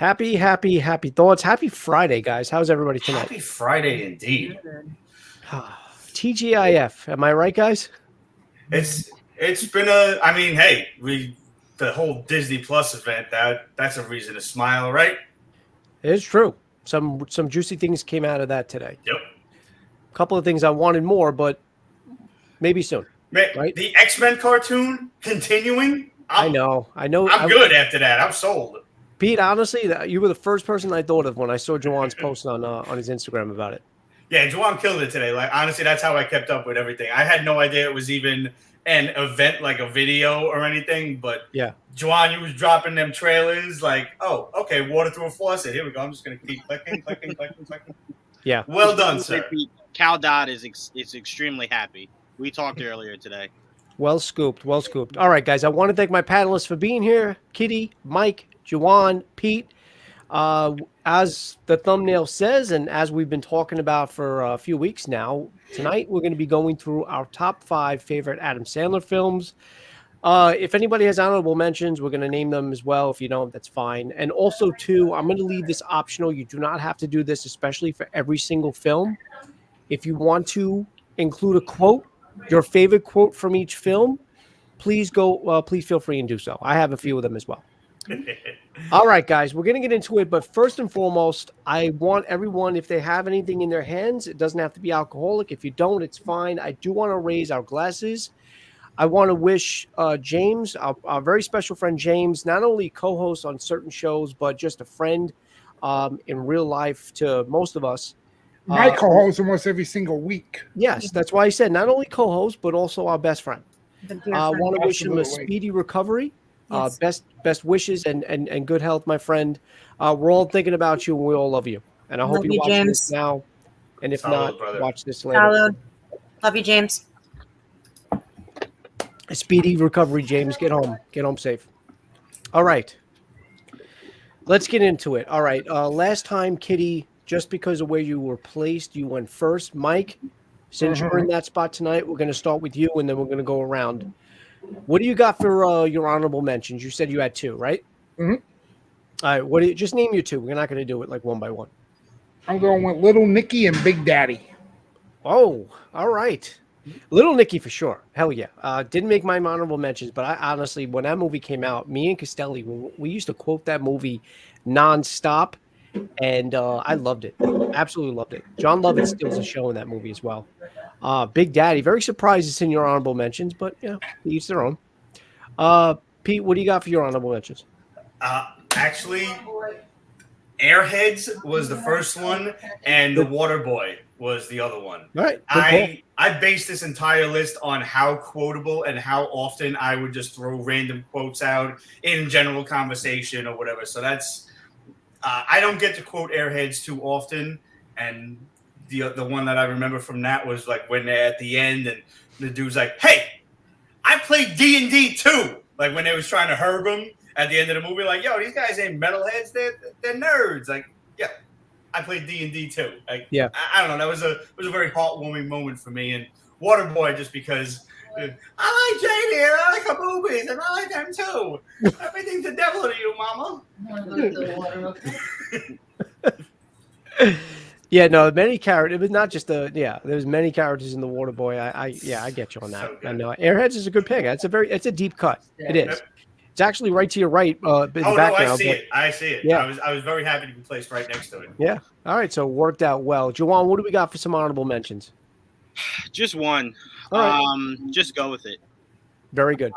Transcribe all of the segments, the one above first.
Happy thoughts. Happy Friday, guys. How's everybody tonight? Happy Friday indeed. TGIF. Am I right, guys? It's been the whole Disney Plus event, that's a reason to smile, right? It's true. Some juicy things came out of that today. Yep. A couple of things I wanted more, but maybe soon. Right? The X-Men cartoon continuing. I know. I'm good after that. I'm sold. Pete, honestly, you were the first person I thought of when I saw Juwan's post on his Instagram about it. Yeah, Juwan killed it today. Like, honestly, that's how I kept up with everything. I had no idea it was even an event, like a video or anything. But yeah, Juwan, you was dropping them trailers. Like, oh, okay, water through a faucet. Here we go. I'm just gonna keep clicking. Yeah. Well done, sir. Cal Dodd is extremely happy. We talked earlier today. Well scooped. All right, guys. I want to thank my panelists for being here. Kitty, Mike, Juwan, Pete. As the thumbnail says, and as we've been talking about for a few weeks now, tonight we're going to be going through our top 5 favorite Adam Sandler films. If anybody has honorable mentions, we're going to name them as well. If you don't, that's fine. And also, too, I'm going to leave this optional. You do not have to do this, especially for every single film. If you want to include a quote, your favorite quote from each film, please feel free and do so. I have a few of them as well. All right, guys, we're going to get into it. But first and foremost, I want everyone, if they have anything in their hands, it doesn't have to be alcoholic. If you don't, it's fine. I do want to raise our glasses. I want to wish James, our very special friend James, not only co-host on certain shows, but just a friend in real life to most of us. My co-host almost every single week. Yes, that's why I said not only co-host, but also our best friend. I want to wish him a speedy recovery. Yes. Best wishes and good health, my friend. We're all thinking about you, and we all love you. And I hope you watch this now. And if not, watch this later. Salud. Love you, James. A speedy recovery, James. Get home safe. All right. Let's get into it. All right. Last time, Kitty, just because of where you were placed, you went first. Mike, since you're in that spot tonight, we're going to start with you, and then we're going to go around. What do you got for your honorable mentions? You said you had 2, right? Mm-hmm. All right. Just name your 2. We're not going to do it like one by one. I'm going with Little Nicky and Big Daddy. Oh, all right. Little Nicky for sure. Hell yeah. Didn't make my honorable mentions, but I honestly, when that movie came out, me and Costelli, we used to quote that movie nonstop, and I loved it. Absolutely loved it. John Lovett steals the show in that movie as well. Big Daddy, very surprised it's in your honorable mentions, but yeah, each their own. Pete, what do you got for your honorable mentions? Actually, Airheads was the first one, and The Waterboy was the other one. All right. I based this entire list on how quotable and how often I would just throw random quotes out in general conversation or whatever. So that's I don't get to quote Airheads too often, and the one that I remember from that was like when they're at the end and the dude's like, "Hey, I played D&D too." Like when they was trying to herb him at the end of the movie, like, "Yo, these guys ain't metalheads; they're nerds." Like, yeah, I played D&D too. Like, yeah, I don't know. That was a very heartwarming moment for me. And Waterboy, just because I like JD and I like her movies and I like them too. Everything's the devil to you, mama. Yeah, no, many characters. It was not just there's many characters in The Waterboy. I get you on that. So I know Airheads is a good pick. It's a deep cut. Yeah. It is. It's actually right to your right. In the background. No, I see it. Yeah. I was very happy to be placed right next to it. Yeah. All right. So it worked out well. Juwan, what do we got for some honorable mentions? Just one. Right. Just go with it. Very good.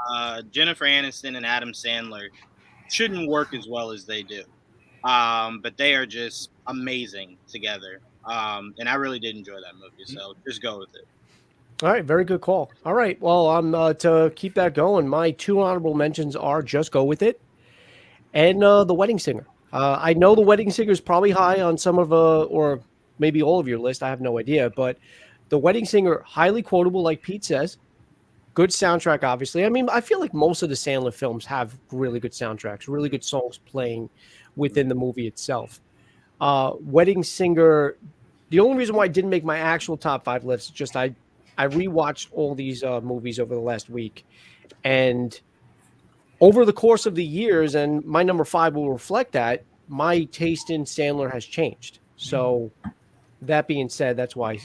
Jennifer Aniston and Adam Sandler shouldn't work as well as they do. But they are just amazing together. And I really did enjoy that movie. So just go with it. All right. Very good call. All right. Well, to keep that going, my 2 honorable mentions are Just Go With It and The Wedding Singer. I know The Wedding Singer is probably high on some of or maybe all of your list. I have no idea. But The Wedding Singer, highly quotable, like Pete says. Good soundtrack, obviously. I mean, I feel like most of the Sandler films have really good soundtracks, really good songs playing within the movie itself. Wedding Singer, the only reason why I didn't make my actual top 5 list is just I rewatched all these movies over the last week. And over the course of the years, and my number 5 will reflect that, my taste in Sandler has changed. So that being said, that's why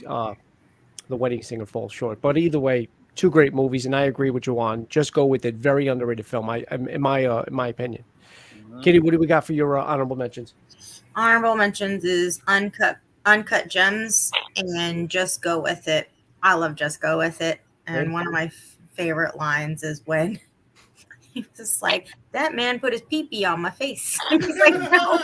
The Wedding Singer falls short. But either way, two great movies, and I agree with Juwan. Just go with it. Very underrated film, in my opinion. Kitty, what do we got for your honorable mentions? Honorable mentions is Uncut Gems and Just Go With It. I love Just Go With It. And one of my favorite lines is when he was just like, that man put his pee-pee on my face. He's like, no,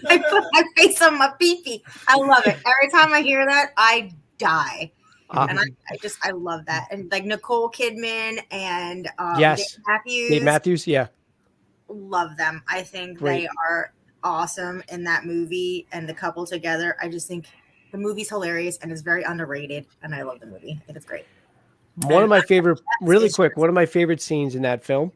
I put my face on my pee-pee. I love it. Every time I hear that, I die. And I love that. And like Nicole Kidman and yes, Dave Matthews. Yeah. Love them. I think they are awesome in that movie and the couple together. I just think the movie's hilarious and it's very underrated. And I love the movie. I think it's great. One of my favorite scenes in that film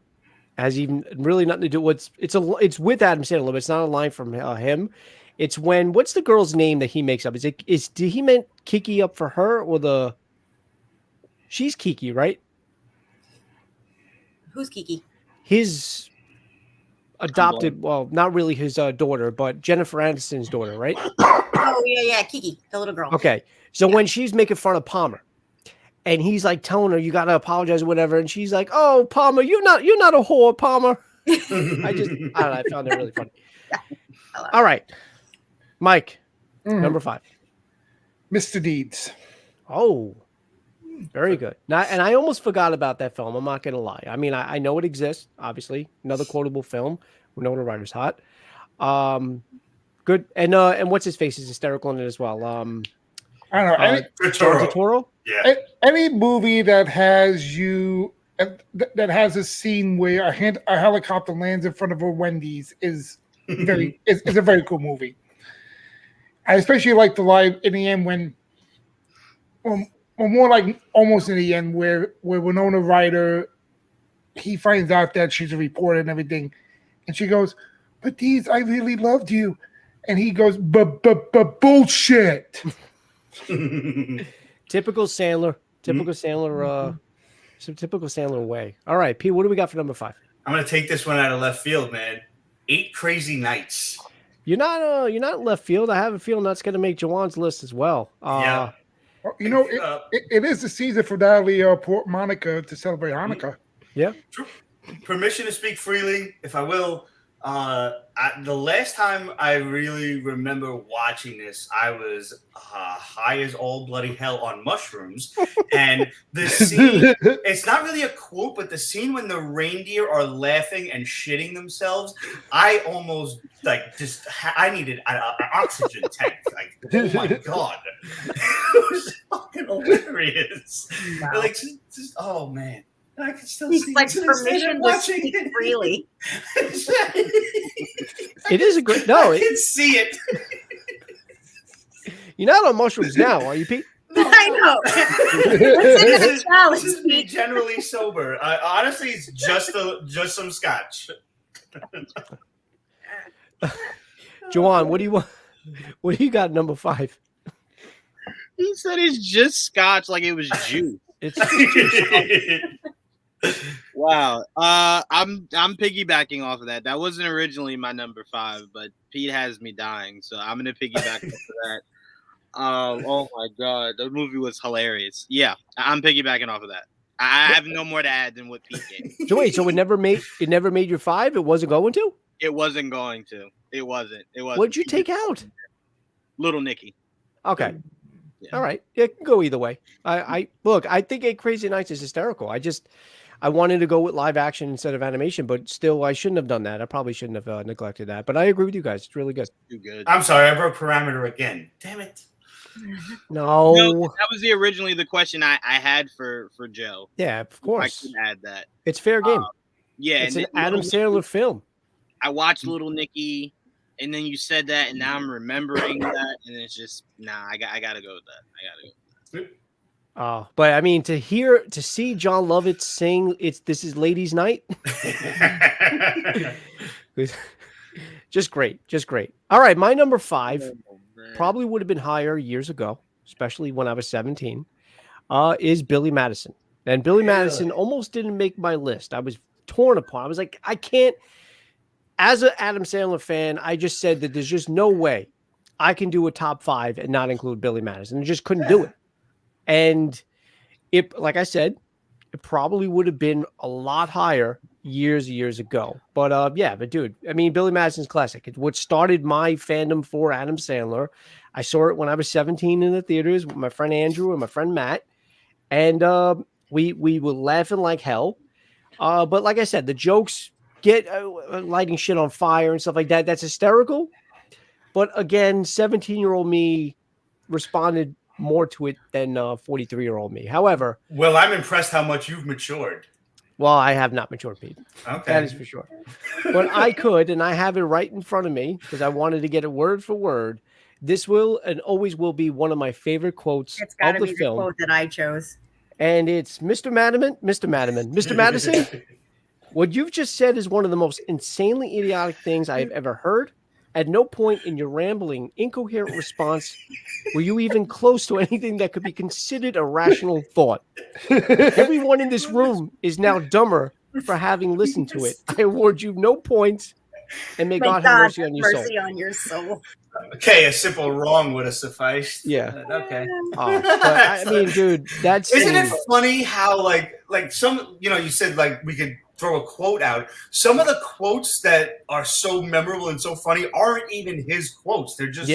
has even really nothing to do with it's with Adam Sandler, but it's not a line from him. It's when, what's the girl's name that he makes up? Did he meant Kiki up for her or she's Kiki, right? Who's Kiki? His adopted, well, not really his daughter, but Jennifer Aniston's daughter, right? Oh, yeah, Kiki, the little girl. Okay. So when she's making fun of Palmer and he's like telling her, you got to apologize or whatever. And she's like, oh, Palmer, you're not a whore, Palmer. I don't know. I found that really funny. All right. Mike, number 5. Mr. Deeds. Oh, very good. Now, and I almost forgot about that film. I'm not going to lie. I mean, I know it exists, obviously. Another quotable film. Winona Ryder's hot. Good. And what's his face is hysterical in it as well. I don't know. Toro. Yeah. Any movie that has that has a scene where a helicopter lands in front of a Wendy's is a very cool movie. I especially like the live in the end when more like almost in the end where Winona Ryder, he finds out that she's a reporter and everything, and she goes, "But Deeds, I really loved you," and he goes, "But bullshit." Typical Sandler. Typical Sandler way. All right, Pete, what do we got for number 5? I'm gonna take this one out of left field, man. 8 Crazy Nights. You're not left field. I have a feeling that's going to make Jawan's list as well. Yeah. It is the season finale of Port Monica to celebrate Hanukkah. Yeah. Permission to speak freely, if I will. The last time I really remember watching this, I was high as all bloody hell on mushrooms. And the scene, it's not really a quote, but the scene when the reindeer are laughing and shitting themselves, I almost I needed an oxygen tank. Like, oh my God. It was fucking hilarious. Wow. Like, just, oh man. I can still He's see like permission to speak freely. It is a great. No, I can see it. You're not on mushrooms now, are you, Pete? I know. This is me generally sober. Honestly, it's just some scotch. Juwan, what do you want? What do you got? Number 5. He said it's just scotch, like it was juice. It's Wow. I'm piggybacking off of that. That wasn't originally my number 5, but Pete has me dying, so I'm gonna piggyback off of that. Oh my God, the movie was hilarious. Yeah, I'm piggybacking off of that. I have no more to add than what Pete gave. So wait, so it never made your 5? It wasn't going to? It wasn't going to. It wasn't. What'd you take out? Little Nicky. Okay. Yeah. All right. It can go either way. I look, I think 8 Crazy Nights is hysterical. I wanted to go with live action instead of animation, but still, I shouldn't have done that. I probably shouldn't have neglected that. But I agree with you guys. It's really good. Too good. I'm sorry, I broke parameter again. Damn it. No, that was originally the question I had for Joe. Yeah, of course. I can add that. It's fair game. Yeah, it's an Adam Sandler film. I watched Little Nicky, and then you said that, and now I'm remembering that, and it's just I gotta go with that. But I mean, to see John Lovitz sing, this is Ladies' Night. Just great. All right, my number 5 probably would have been higher years ago, especially when I was 17. Is Billy Madison, and Billy Madison almost didn't make my list. I was torn apart. I was like, I can't as an Adam Sandler fan, I just said that there's just no way I can do a top 5 and not include Billy Madison. I just couldn't do it. And it, like I said, it probably would have been a lot higher years ago. But but dude, I mean, Billy Madison's classic. It's what started my fandom for Adam Sandler. I saw it when I was 17 in the theaters with my friend Andrew and my friend Matt. And we were laughing like hell. But like I said, the jokes get lighting shit on fire and stuff like that. That's hysterical. But again, 17-year-old me responded more to it than 43-year-old me. However, well, I'm impressed how much you've matured. Well, I have not matured, Pete. Okay. That is for sure. But I could, and I have it right in front of me because I wanted to get it word for word. This will and always will be one of my favorite quotes It's got of to the be the film. quote that I chose. And it's Mr. Madison. What you've just said is one of the most insanely idiotic things I have ever heard. At no point in your rambling, incoherent response were you even close to anything that could be considered a rational thought. Everyone in this room is now dumber for having listened to it. I award you no points, and may God have mercy on your soul. Mercy on your soul. Okay, a simple wrong would have sufficed. Yeah. Okay. Oh, but I mean, dude, that's Isn't it funny how like some, you said like we could throw a quote out. Some of the quotes that are so memorable and so funny aren't even his quotes. They're just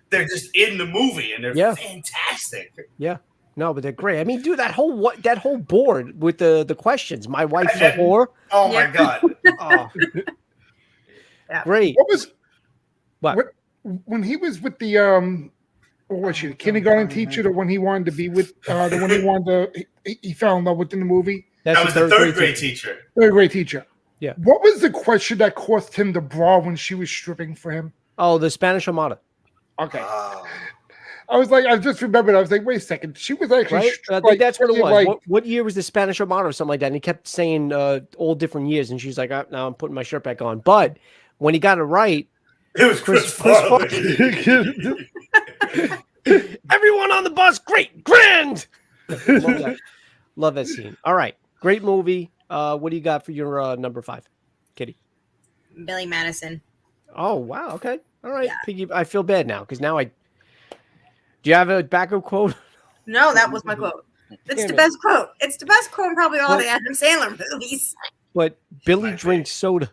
they're just in the movie and they're fantastic. Yeah. No, but they're great. I mean, dude, that whole board with the questions. My wife's a whore. Oh my God. Oh. Great. What when he was with the what was she, the kindergarten teacher, or when he wanted to be with the one he wanted to he fell in love with in the movie? That was the third grade teacher. Third grade teacher. Yeah. What was the question that cost him the bra when she was stripping for him? Oh, the Spanish Armada. Okay. I was like, I just remembered. I was like, wait a second. She was actually right. I think that's what it was. What year was the Spanish Armada or something like that? And he kept saying all different years, and she's like, now I'm putting my shirt back on. But when he got it right, it was Chris Farley. Everyone on the bus, great, grand. Love that scene. All right, great movie. What do you got for your number 5, Kitty? Billy Madison. Oh wow, okay, all right. Yeah. Piggy, I feel bad now because now do you have a backup quote? No, that was my quote. It's the best quote. It's the best quote in probably all the Adam Sandler movies. But Billy drinks soda.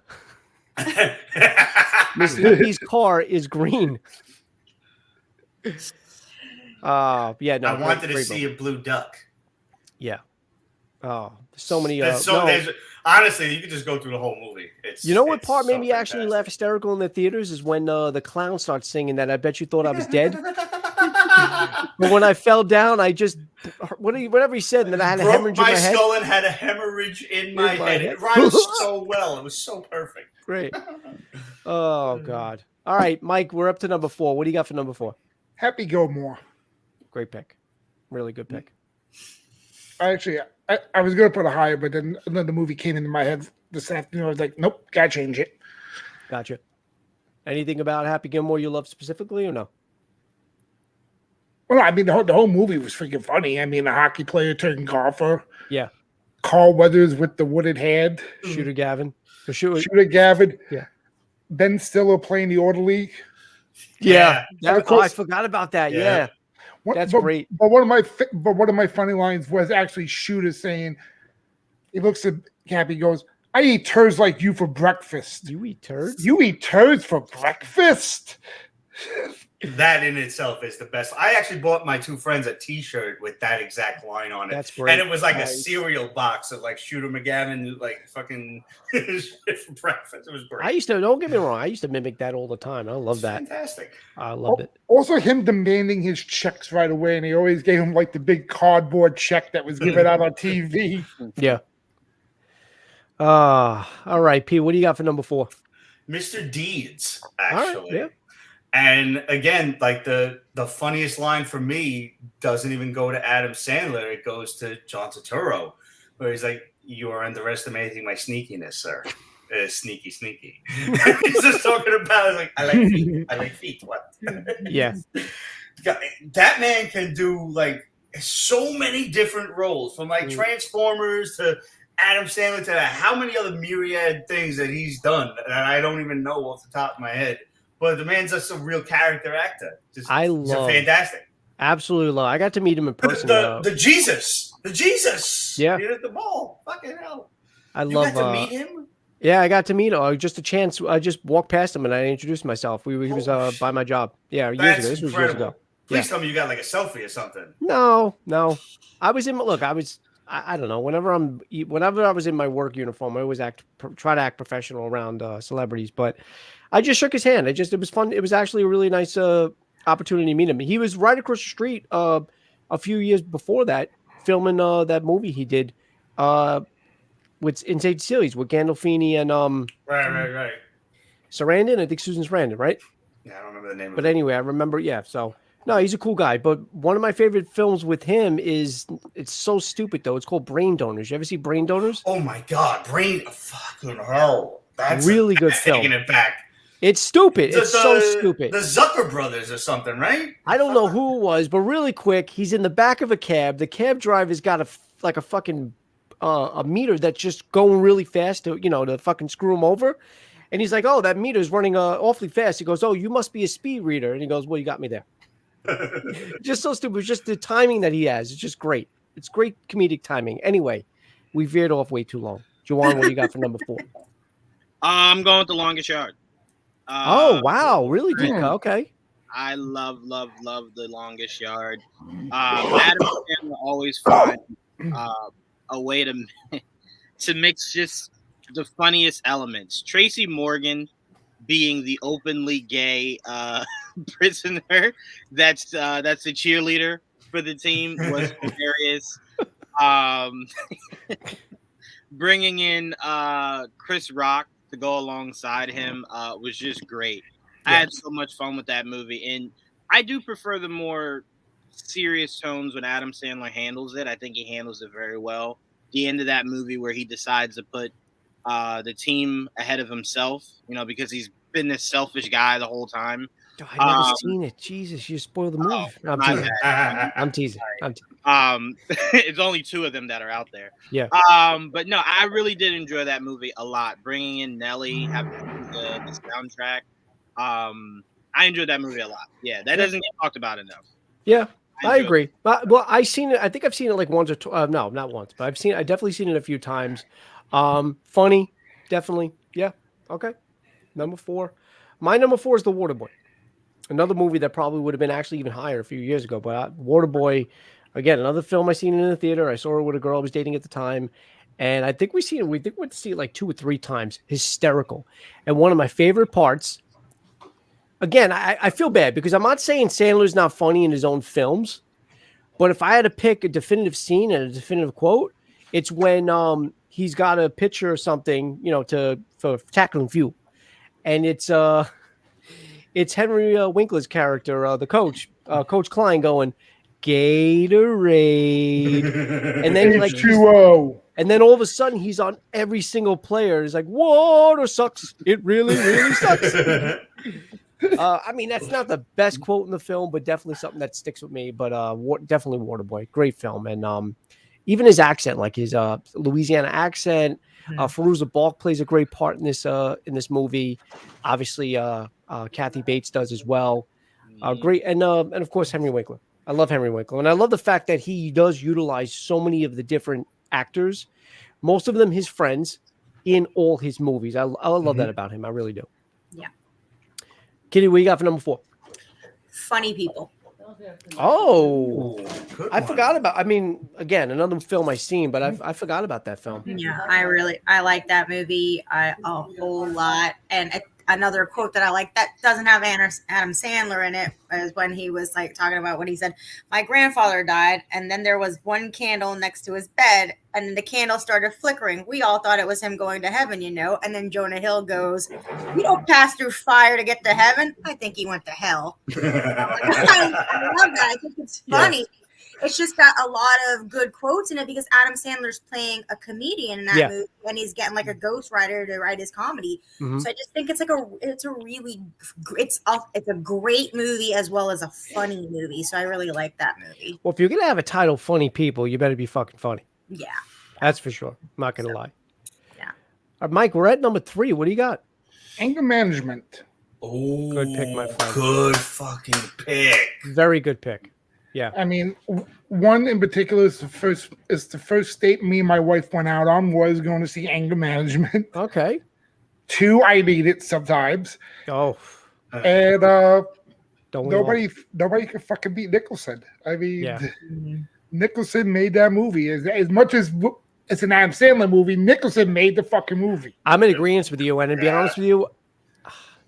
Miss Nicky's car is green. Yeah, no. I wanted to see a blue duck. Yeah. Oh, so many. Honestly, you could just go through the whole movie. What part made me actually laugh hysterical in the theaters is when the clown starts singing that I bet you thought I was dead. But when I fell down, I just whatever he said, and then I had a hemorrhage in my head. My skull and had a hemorrhage in my head. It rhymes so well. It was so perfect. Great. Oh God. All right, Mike, we're up to number 4. What do you got for number 4? Happy Gilmore. Great pick. Really good pick. Actually, I was going to put a higher, but then another movie came into my head this afternoon. I was like, nope, got to change it. Gotcha. Anything about Happy Gilmore you love specifically or no? Well, I mean, the whole movie was freaking funny. I mean, the hockey player turned golfer. Yeah. Carl Weathers with the wooded hand. Shooter Gavin. Shooter Gavin. Yeah. Ben Stiller playing the orderly. Yeah. I forgot about that. Yeah. That's great. But one of my funny lines was actually Shooter saying, he looks at Cappy, goes, I eat turds like you for breakfast. You eat turds? You eat turds for breakfast? That in itself is the best. I actually bought my 2 friends a T-shirt with that exact line on it. That's great. And it was like a cereal box of like Shooter McGavin, like fucking shit for breakfast. It was great. Don't get me wrong, I used to mimic that all the time. I love that. Fantastic. I loved it. Also, him demanding his checks right away, and he always gave him like the big cardboard check that was given out on TV. Yeah. All right, P, what do you got for number 4? Mr. Deeds, actually. All right, yeah. And again, like the funniest line for me doesn't even go to Adam Sandler. It goes to John Turturro, where he's like, "You are underestimating my sneakiness, sir. Sneaky." He's just talking about like, I like feet. I like feet. What? Yeah. That man can do like so many different roles, from like Transformers to Adam Sandler to that. How many other myriad things that he's done that I don't even know off the top of my head? But the man's just a real character actor. He's fantastic. Absolutely love. I got to meet him in person. The Jesus. Yeah. You're at the mall. Fucking hell. You got to meet him? Yeah, I got to meet him. Just a chance. I just walked past him and I introduced myself. He was by my job. Yeah, years ago. This was years ago. Please tell me you got like a selfie or something. No. I was in. Look, I don't know. Whenever I was in my work uniform, I always try to act professional around celebrities. But I just shook his hand. It was fun. It was actually a really nice opportunity to meet him. He was right across the street a few years before that, filming that movie he did with Insane Series with Gandolfini and Right. Sarandon. I think Susan Sarandon, right? Yeah, I don't remember the name. But anyway, I remember. Yeah, so. No, he's a cool guy, but one of my favorite films with him it's so stupid though. It's called Brain Donors. You ever see Brain Donors? Oh my God, fucking hell. That's really good film. Taking it back. It's stupid. It's so stupid. The Zucker brothers or something, right? I don't know who it was, but really quick, he's in the back of a cab. The cab driver's got a fucking a meter that's just going really fast to fucking screw him over. And he's like, "Oh, that meter's running awfully fast." He goes, "Oh, you must be a speed reader." And he goes, "Well, you got me there." Just so stupid. It's just the timing that he has. It's just great. It's great comedic timing. Anyway, we veered off way too long. Juwan, what do you got for number 4? I'm going with The Longest Yard. Oh, wow. Really, Dika? Okay. I love The Longest Yard. Adam Sandler always find a way to mix just the funniest elements. Tracy Morgan being the openly gay prisoner that's the cheerleader for the team was hilarious. Bringing in Chris Rock to go alongside him was just great. I had so much fun with that movie, and I do prefer the more serious tones when Adam Sandler handles it. I think he handles it very well. The end of that movie where he decides to put the team ahead of himself, because he's been this selfish guy the whole time. Oh, I've never seen it. Jesus, you spoiled the movie. I'm teasing. It's only 2 of them that are out there. Yeah. But no, I really did enjoy that movie a lot. Bringing in Nelly, having the soundtrack. I enjoyed that movie a lot. Yeah, that doesn't get talked about enough. Yeah, I agree. Well, I've seen it. I think I've seen it like once or twice. No, not once, but I definitely seen it a few times. Funny, definitely. Yeah. Okay. Number 4. My number 4 is The Waterboy. Another movie that probably would have been actually even higher a few years ago. But Waterboy, again, another film I seen in the theater. I saw it with a girl I was dating at the time. And I think we went to see it like 2 or 3 times. Hysterical. And one of my favorite parts, again, I feel bad because I'm not saying Sandler's not funny in his own films. But if I had to pick a definitive scene and a definitive quote, it's when he's got a picture or something, for tackling fuel. And it's Henry Winkler's character, the coach, Coach Klein, going Gatorade, and then like H2O, and then all of a sudden he's on every single player. He's like, "Water sucks. It really, really sucks." I mean, that's not the best quote in the film, but definitely something that sticks with me. But definitely Waterboy, great film, and even his accent, like his Louisiana accent. Fairuza Balk plays a great part in this movie. Obviously, Kathy Bates does as well. Great, and of course Henry Winkler. I love Henry Winkler, and I love the fact that he does utilize so many of the different actors, most of them his friends, in all his movies. I love that about him. I really do. Yeah. Kitty, what you got for number 4? Funny People. Oh, I forgot about. I mean, again, another film I've seen, but I forgot about that film. Yeah, I like that movie a whole lot. And another quote that I like that doesn't have Adam Sandler in it is when he was like talking about what he said. My grandfather died, and then there was one candle next to his bed, and then the candle started flickering. We all thought it was him going to heaven, And then Jonah Hill goes, "We don't pass through fire to get to heaven." I think he went to hell. I love that. I think it's funny. Yeah. It's just got a lot of good quotes in it because Adam Sandler's playing a comedian in that movie, and he's getting like a ghostwriter to write his comedy. Mm-hmm. So I just think it's a great movie as well as a funny movie. So I really like that movie. Well, if you're gonna have a title "Funny People," you better be fucking funny. Yeah. That's for sure. I'm not gonna lie. Yeah. All right, Mike, we're at number 3. What do you got? Anger management. Oh, Good pick, my friend. Good fucking pick. Very good pick. Yeah. I mean, one in particular is the first date me and my wife went out on was going to see Anger Management. Okay. 2, I need it sometimes, Oh, and don't we all? nobody can fucking beat Nicholson. I mean, Yeah. Nicholson made that movie as much as it's an Adam Sandler movie. Nicholson made the fucking movie. I'm in agreement with you, and to be honest with you,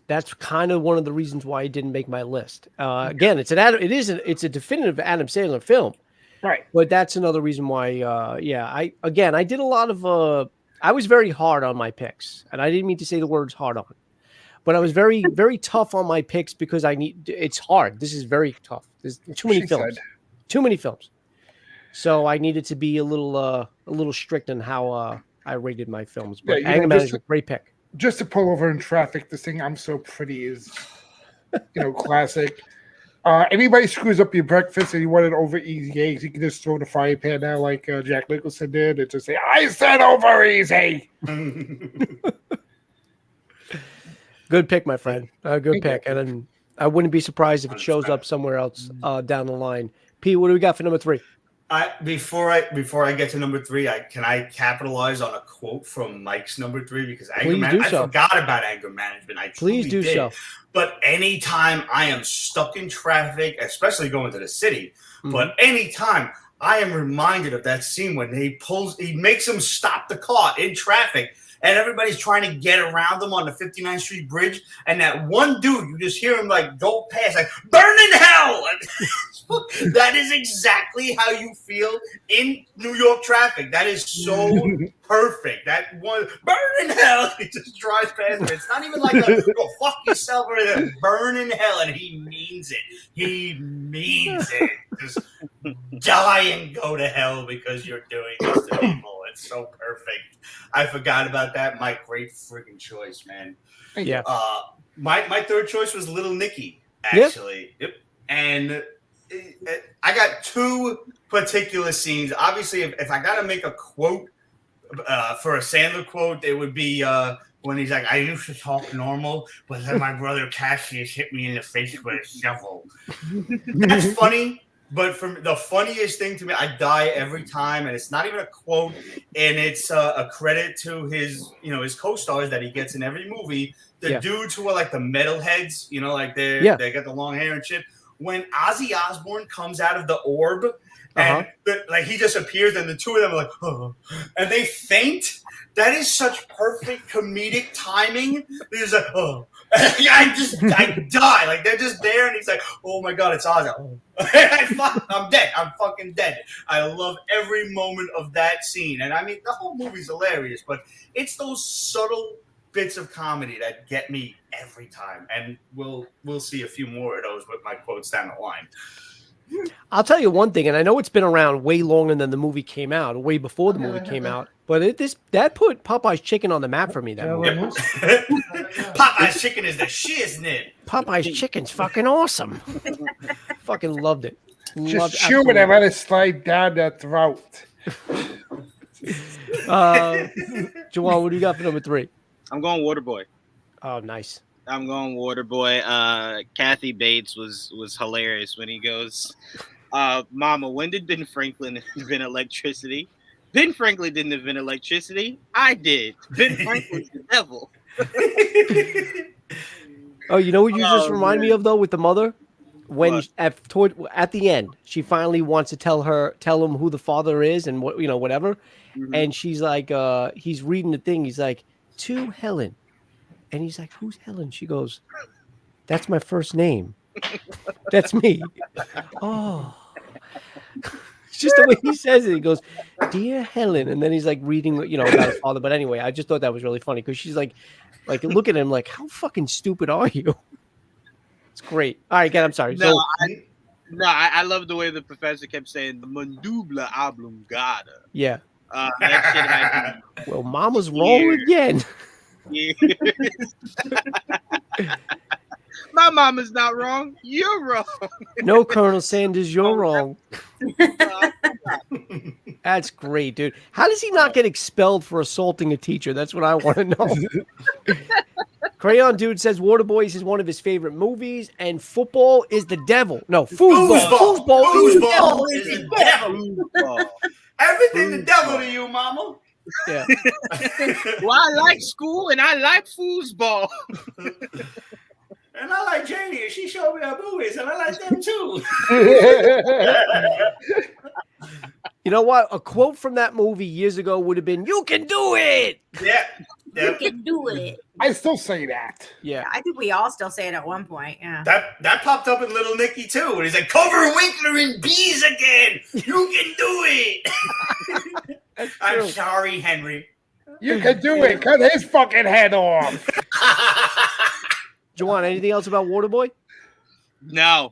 that's kind of one of the reasons why it didn't make my list. Again, it's a definitive Adam Sandler film, Right. but that's another reason why. I did a lot of. I was very hard on my picks, and I didn't mean to say the words hard on, but I was very, very tough on my picks because it's hard. This is very tough. There's too many films. Too many films. So I needed to be a little strict on how I rated my films. But Anger Management, great pick. Just to pull over in traffic, this thing "I'm So Pretty" is, classic. Anybody screws up your breakfast and you want it over easy eggs, you can just throw the fry pan out like Jack Nicholson did and just say, "I said over easy." Good pick, my friend. Good pick. And then I wouldn't be surprised if it shows up somewhere else down the line. Pete, what do we got for number 3? Before I get to number 3, can I capitalize on a quote from Mike's number 3 because I forgot about Anger Management. Please do so. But anytime I am stuck in traffic, especially going to the city, but anytime I am reminded of that scene when he makes him stop the car in traffic. And everybody's trying to get around them on the 59th Street Bridge. And that one dude, you just hear him like go past, like, burn in hell. That is exactly how you feel in New York traffic. That is so perfect. That one, burn in hell. He just drives past it. It's not even like go fuck yourself or anything. Burn in hell. And he means it. He means it. Just die and go to hell because you're doing this to people. It's so perfect. I forgot about that. My great freaking choice, man. Yeah. My third choice was Little Nicky, actually. Yep. And I got 2 particular scenes. Obviously, if I got to make a quote for a Sandler quote, it would be when he's like, "I used to talk normal, but then my brother Cassius hit me in the face with a shovel." That's funny. But from the funniest thing to me, I die every time, and it's not even a quote, and it's a credit to his co-stars that he gets in every movie. The dudes who are like the metalheads, like they got the long hair and shit. When Ozzy Osbourne comes out of the orb, and like he just appears, and the 2 of them are like, "Oh," and they faint. That is such perfect comedic timing. He's like, "Oh." I die. Like they're just there, and he's like, "Oh my god, it's Ozzy." I'm dead. I'm fucking dead. I love every moment of that scene, and I mean the whole movie's hilarious, but it's those subtle bits of comedy that get me every time, and we'll see a few more of those with my quotes down the line. I'll tell you one thing, and I know it's been around way longer than the movie came out, way before the movie came out, but that put Popeye's Chicken on the map for me. That movie. Popeye's Chicken is the shiznit. Popeye's Chicken's fucking awesome. Fucking loved it. Just chew it and let it slide down that throat. Jawan, what do you got for number 3? I'm going Waterboy. Oh, nice. I'm going Waterboy. Kathy Bates was hilarious when he goes, "Mama, when did Ben Franklin invent electricity?" Ben Franklin didn't invent electricity. I did. Ben Franklin's the devil. Oh, you know what you just remind me of though with the mother? When at the end, she finally wants to tell him who the father is and whatever. Mm-hmm. And she's like, he's reading the thing. He's like, "To Helen." And he's like, "Who's Helen?" She goes, "That's my first name. That's me." Oh, it's just the way he says it. He goes, "Dear Helen," and then he's like reading, about his father. But anyway, I just thought that was really funny because she's like, look at him, like, how fucking stupid are you? It's great. All right, again, I'm sorry. I love the way the professor kept saying the mandubla oblongata. Yeah. That shit well, Mama's wrong again. My mama's not wrong. You're wrong. No, Colonel Sanders, you're wrong. That's great, dude. How does he not get expelled for assaulting a teacher? That's what I want to know. Crayon Dude says Waterboys is one of his favorite movies, and football is the devil. No, foosball. Foosball is the devil. Foosball. Everything the devil to you, mama. Yeah. Well, I like school and I like foosball. And I like Janie, and she showed me her movies, and I like them too. You know what? A quote from that movie years ago would have been, "You can do it." Yeah. You can do it. I still say that. Yeah. I think we all still say it at one point. Yeah. That popped up in Little Nicky too, and he's like, "Cover Winkler in bees again. You can do it." I'm sorry, Henry. You can do it. Cut his fucking head off. Juwan, anything else about Waterboy? No,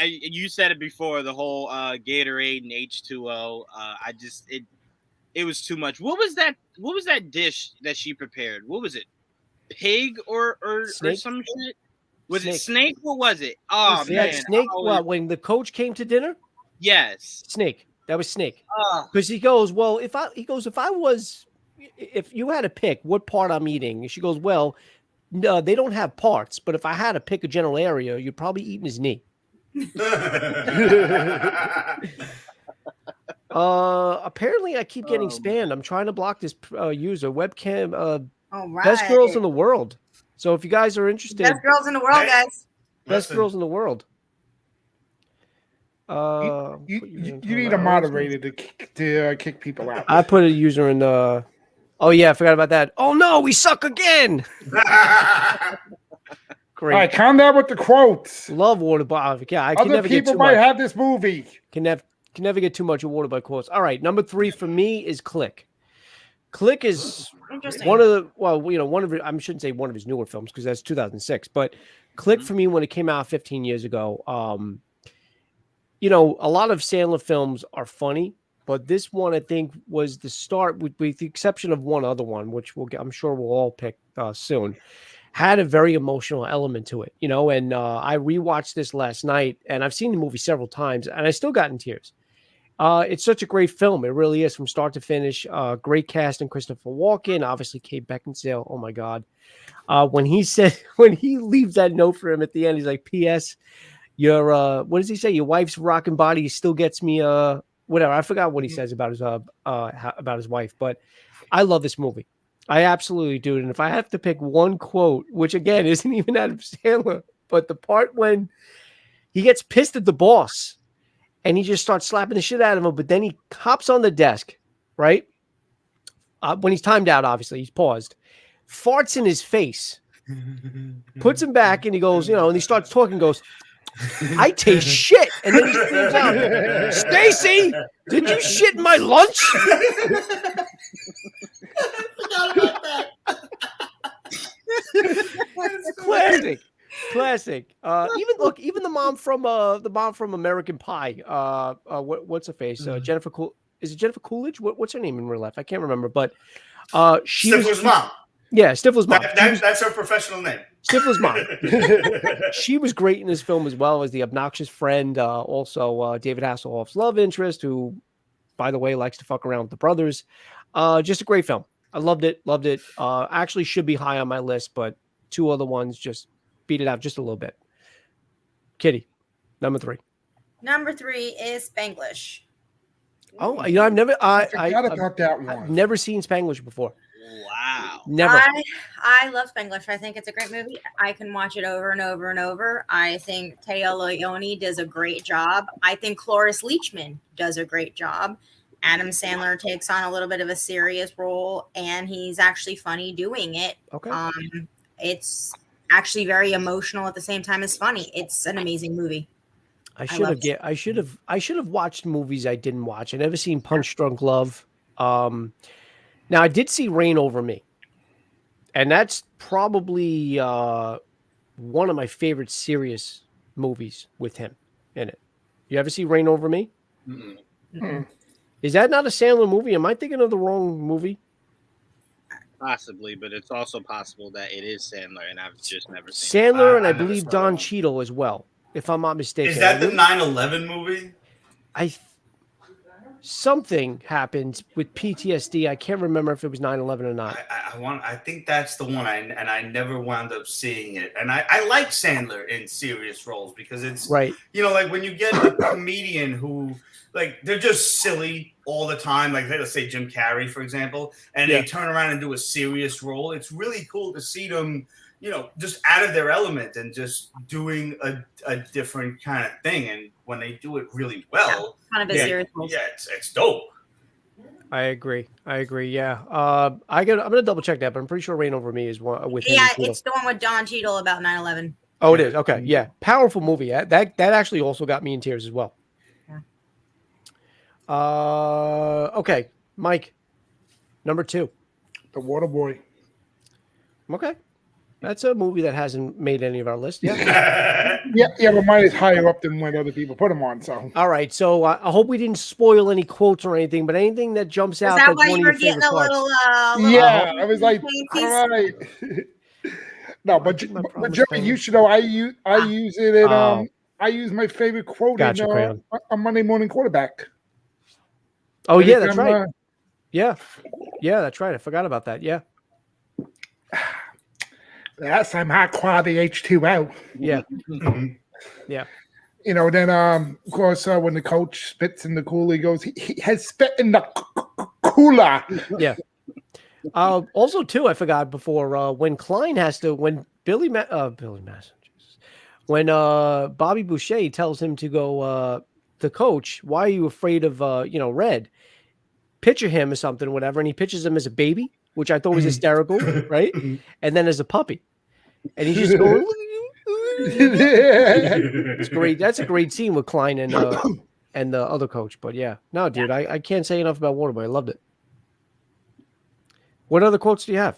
you said it before. The whole Gatorade and H2O. It was too much. What was that dish that she prepared? What was it? Pig or some shit? Was it snake? What was it? Oh man, snake. Well, when the coach came to dinner. Yes, snake. That was snake. Because he goes, well, if you had to pick what part I'm eating, and she goes, well, no, they don't have parts, but if I had to pick a general area, you're probably eating his knee. Apparently I keep getting spammed. I'm trying to block this user webcam. Best girls in the world. So if you guys are interested, best girls in the world, guys. Best girls in the world. You need a moderator to kick people out. I put a user in the. Oh yeah, I forgot about that. Oh no, we suck again. Great. All right, calm down with the quotes. Love Waterboy. Yeah, I can Other never get people too might much. have this movie. Can never get too much of Waterboy quotes. All right, number 3 for me is Click. Click is one of the I shouldn't say one of his newer films because that's 2006, but Click for me when it came out 15 years ago. A lot of Sandler films are funny, but this one I think was the start, with the exception of one other one, which I'm sure we'll all pick soon. Had a very emotional element to it, and I rewatched this last night, and I've seen the movie several times, and I still got in tears. It's such a great film. It really is from start to finish. Great cast and Christopher Walken, obviously Kate Beckinsale. Oh my God. When he leaves that note for him at the end, he's like, P.S. Your what does he say? Your wife's rocking body still gets me whatever. I forgot what he says about his wife, but I love this movie. I absolutely do. And if I have to pick one quote, which again isn't even Adam Sandler, but the part when he gets pissed at the boss and he just starts slapping the shit out of him, but then he hops on the desk, right? When he's timed out, obviously, he's paused, farts in his face, puts him back, and he goes, and he starts talking, goes, I taste shit. And then he screams out, Stacy, did you shit in my lunch? I forgot about that. Classic. Even the mom from American Pie. What's her face? Jennifer Is it Jennifer Coolidge? What's her name in real life? I can't remember. But Stifler's mom. Yeah, Stifler's mom. That's her professional name. Stifler's mom. She was great in this film as well as the obnoxious friend. Also, David Hasselhoff's love interest, who, by the way, likes to fuck around with the brothers. Just a great film. I loved it. Actually should be high on my list, but two other ones just beat it out just a little bit. Kitty, number 3. Number 3 is Spanglish. Oh, I've never I've never seen Spanglish before. Wow. Never. I love Spanglish. I think it's a great movie. I can watch it over and over and over. I think Taya Leone does a great job. I think Cloris Leachman does a great job. Adam Sandler takes on a little bit of a serious role, and he's actually funny doing it. Okay. It's actually very emotional at the same time as funny. It's an amazing movie. I should have watched movies I didn't watch. I never seen Punch Drunk Love. Now I did see Reign Over Me, and that's probably one of my favorite serious movies with him in it. You ever see Reign Over Me? Mm-hmm. Is that not a Sandler movie? Am I thinking of the wrong movie? Possibly, but it's also possible that it is Sandler, and I've just never seen Sandler, it. and I believe Don Cheadle as well, if I'm not mistaken. Is that the 9/11 movie? something happened with PTSD. I can't remember if it was 9/11 or not. I think that's the one. I never wound up seeing it. And I like Sandler in serious roles because it's Right. like when you get a comedian who like they're just silly all the time, like let's say Jim Carrey, for example, and they turn around and do a serious role. It's really cool to see them, just out of their element and just doing a different kind of thing. And when they do it really well, kind of a serious role. Yeah, it's dope. I agree. Yeah. I'm gonna double check that, but I'm pretty sure Reign Over Me is one with him. Yeah, it's the one with Don Cheadle about 9/11. Oh, it is. Okay. Yeah. Powerful movie. That actually also got me in tears as well. Yeah. Okay. Mike, number 2. The Waterboy. Okay. That's a movie that hasn't made any of our lists. Yeah. Yeah, but mine is higher up than when other people put them on. So. All right. So I hope we didn't spoil any quotes or anything, but anything that jumps out. Is that that's why one you of were your getting favorite a parts. little? Yeah, I was like, panties? all right. No, but Jeremy, you should know I use it in I use my favorite quote Gotcha, in on Monday Morning Quarterback. Oh yeah, that's right. Yeah, that's right. I forgot about that. Yeah. That's some high quality H2O. Yeah. Yeah. Then of course when the coach spits in the cooler, he goes, he has spit in the cooler. Yeah. Also, too, I forgot before when Billy Madison, when Bobby Boucher tells him to go, the coach, why are you afraid of Red? Picture him or something, whatever, and he pitches him as a baby, which I thought was hysterical, right? And then as a puppy, and he's just going. It's great. That's a great scene with Klein and the other coach. But yeah, no, dude, I can't say enough about Waterboy. I loved it. What other quotes do you have?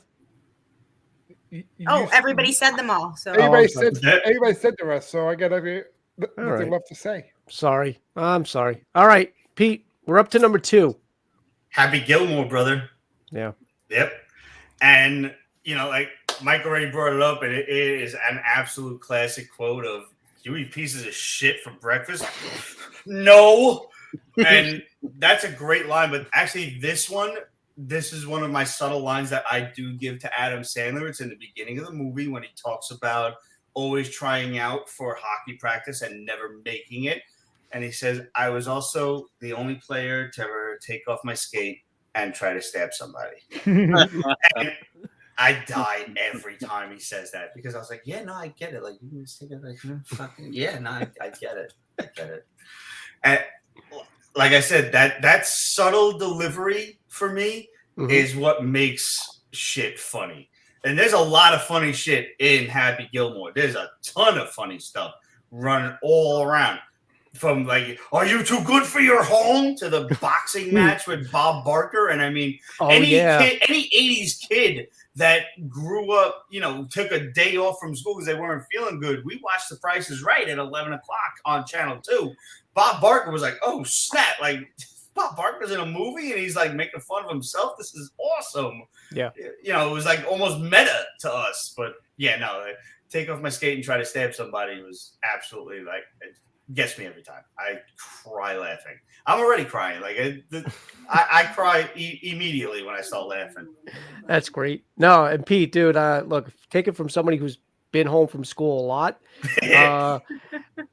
Everybody said them all. So everybody said the rest. So I got nothing left to say. Sorry, I'm sorry. All right, Pete, we're up to number 2. Happy Gilmore, brother. Yeah. Yep. And like Mike already brought it up, and it is an absolute classic quote of "You eat pieces of shit for breakfast." No. And that's a great line, but actually this is one of my subtle lines that I do give to Adam Sandler. It's in the beginning of the movie when he talks about always trying out for hockey practice and never making it. And he says, I was also the only player to ever take off my skate and try to stab somebody. And I die every time he says that because I was like, yeah, no, I get it. Like, you just take it like, fucking, yeah, no, I get it. I get it. And like I said, that subtle delivery for me is what makes shit funny. And there's a lot of funny shit in Happy Gilmore. There's a ton of funny stuff running all around. From like, are you too good for your home? To the boxing match with Bob Barker. And I mean, any 80s kid that grew up, took a day off from school because they weren't feeling good. We watched The Price is Right at 11 o'clock on Channel 2. Bob Barker was like, oh, snap. Like, Bob Barker's in a movie and he's like making fun of himself. This is awesome. Yeah. It was like almost meta to us. But yeah, no, like, take off my skate and try to stab somebody was absolutely like, it gets me every time. I cry laughing. I'm already crying. Like I cry immediately when I start laughing. That's great. No, and Pete, dude, look, take it from somebody who's been home from school a lot.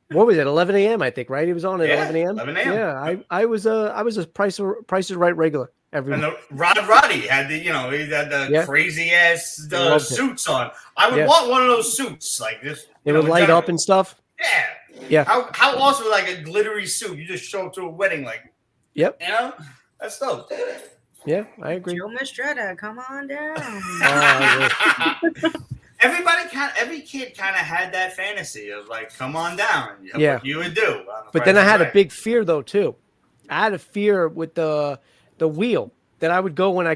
What was it? 11 a.m. I think, right? He was on at 11 a.m. 11 a.m. Yeah, I was a Price is Right regular. And Roddy had the, he had the crazy ass suits on. I would want one of those suits like this. They would light up and stuff. Yeah. Yeah. How awesome, like a glittery suit. You just show up to a wedding, like. Yep. That's dope. Yeah, I agree. Joe Mastretta, come on down. Every kid kind of had that fantasy of like, come on down. What you would do. But then I had a big fear though too. I had a fear with the wheel that I would go when I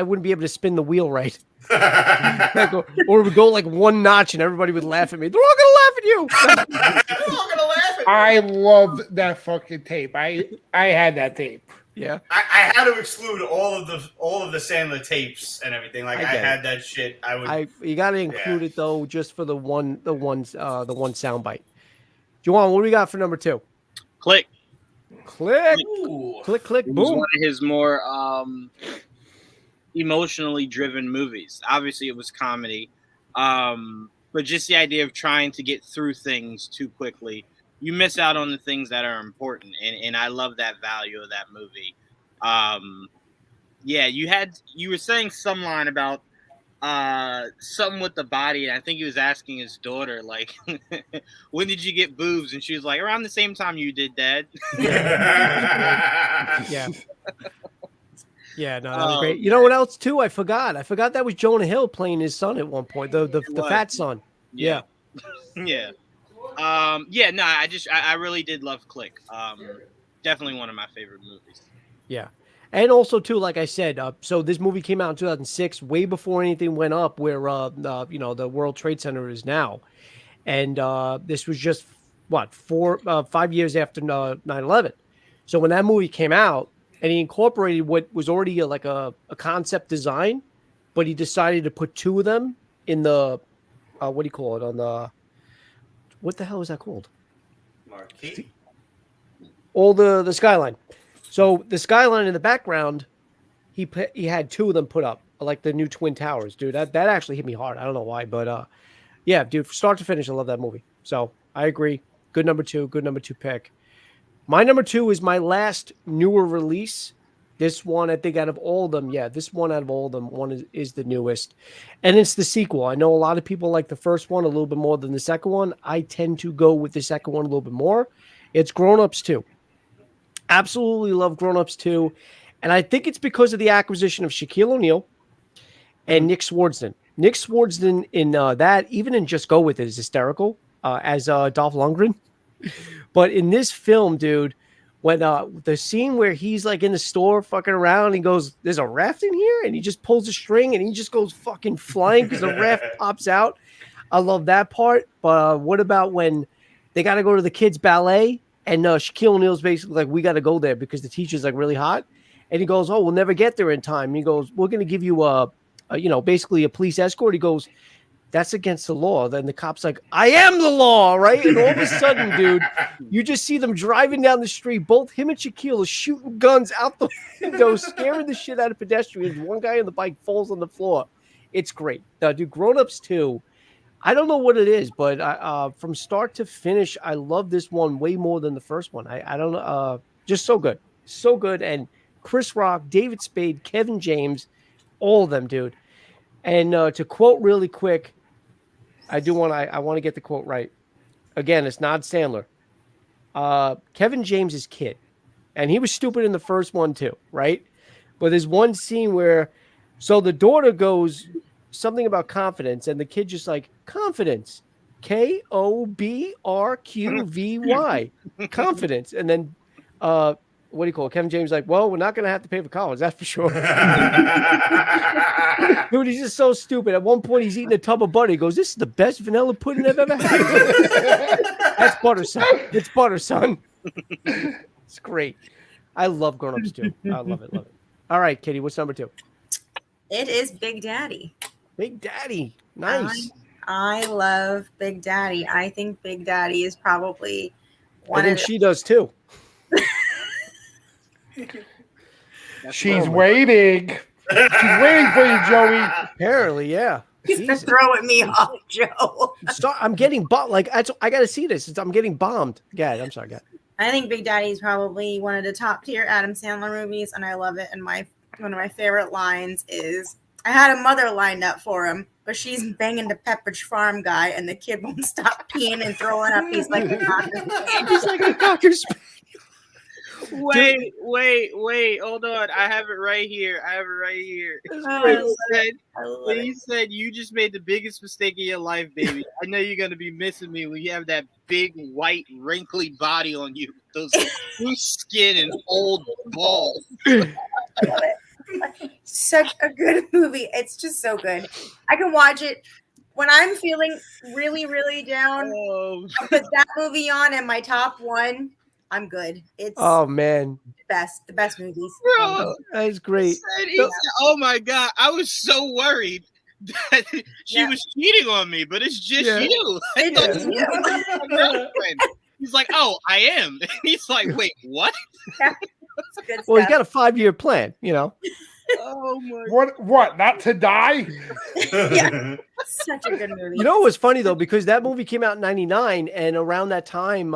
wouldn't be able to spin the wheel right. Or it would go like one notch and everybody would laugh at me. They're all gonna laugh at you. They're all gonna laugh at me. I loved that fucking tape. I had that tape. Yeah. I had to exclude all of the Sandler tapes and everything. Like I had that shit. You gotta include it though, just for the one soundbite. Juwan, what do we got for number 2? Click. Click, Ooh. click, click, It was boom. one of his more emotionally driven movies. Obviously, it was comedy, but just the idea of trying to get through things too quickly, you miss out on the things that are important. And I love that value of that movie. Yeah, you were saying some line about something with the body, and I think he was asking his daughter, like, when did you get boobs? And she was like, around the same time you did, Dad. Yeah. Yeah, no, that was great. You know what else too? I forgot that was Jonah Hill playing his son at one point. The fat son. Yeah. Yeah. Yeah, no, I really did love Click. Definitely one of my favorite movies. Yeah. And also too, like I said, so this movie came out in 2006, way before anything went up where the World Trade Center is now. And this was just what 5 years after 9/11. So when that movie came out, and he incorporated what was already a concept design, but he decided to put two of them in the what do you call it, on the, what the hell is that called? Marquee. All the skyline. So the skyline in the background, he had two of them put up, like the new Twin Towers, dude. That actually hit me hard. I don't know why, but yeah, dude, from start to finish, I love that movie. So I agree. Good number two pick. My number two is my last newer release. This one, I think, out of all of them, one is the newest. And it's the sequel. I know a lot of people like the first one a little bit more than the second one. I tend to go with the second one a little bit more. It's Grown Ups 2. Absolutely love Grown Ups 2. And I think it's because of the acquisition of Shaquille O'Neal and Nick Swartzen. Nick Swartzen in that, even in Just Go With It, is hysterical as Dolph Lundgren. But in this film, dude, when the scene where he's like in the store fucking around, he goes, "There's a raft in here," and he just pulls a string and he just goes fucking flying because the raft pops out. I love that part. But what about when they got to go to the kids' ballet and Shaquille O'Neal's basically like, "We got to go there because the teacher's like really hot," and he goes, "Oh, we'll never get there in time." And he goes, "We're going to give you basically a police escort." He goes, "That's against the law." Then the cop's like, "I am the law," right? And all of a sudden, dude, you just see them driving down the street. Both him and Shaquille are shooting guns out the window, scaring the shit out of pedestrians. One guy on the bike falls on the floor. It's great. Dude, Grown Ups 2, I don't know what it is, but from start to finish, I love this one way more than the first one. I don't know. Just so good. So good. And Chris Rock, David Spade, Kevin James, all of them, dude. And to quote really quick, I want to get the quote right. Again, it's not Sandler. Kevin James's kid, and he was stupid in the first one too, right? But there's one scene where, so the daughter goes something about confidence, and the kid just like, confidence, KOBRQVY, confidence, and then what do you call it? Kevin James like, "Well, we're not going to have to pay for college, that's for sure." Dude, he's just so stupid. At one point, he's eating a tub of butter. He goes, "This is the best vanilla pudding I've ever had." That's butter, son. It's butter, son. It's great. I love Grown Ups 2. I love it, love it. All right, Kitty, what's number 2? It is Big Daddy. Big Daddy. Nice. I love Big Daddy. I think Big Daddy is probably I think she does too. She's waiting. She's waiting for you, Joey. Apparently, yeah. He's been throwing me off, Joe. I'm getting bombed. Like, I got to see this. I'm getting bombed. Yeah, I'm sorry, guys. I think Big Daddy is probably one of the top tier Adam Sandler movies, and I love it. And one of my favorite lines is, I had a mother lined up for him, but she's banging the Pepperidge Farm guy, and the kid won't stop peeing and throwing up. He's like a cocker. He's like a cocker spaniel. Wait, hold on. I have it right here. He said, "You just made the biggest mistake of your life, baby. I know you're going to be missing me when you have that big, white, wrinkly body on you. Those loose skin and old balls." Such a good movie. It's just so good. I can watch it when I'm feeling really, really down. I put that movie on and my top one. I'm good. It's oh man, the best movies. Bro, that's great. He said, "Oh my god, I was so worried that she was cheating on me, but it's just you." It's just you. He's like, "Oh, I am." He's like, "Wait, what?" That's good Well, he's stuff. got a 5-year plan, you know. Oh my! What? Not to die? Yeah. Such a good movie. You know, it was funny though because that movie came out in '99, and around that time,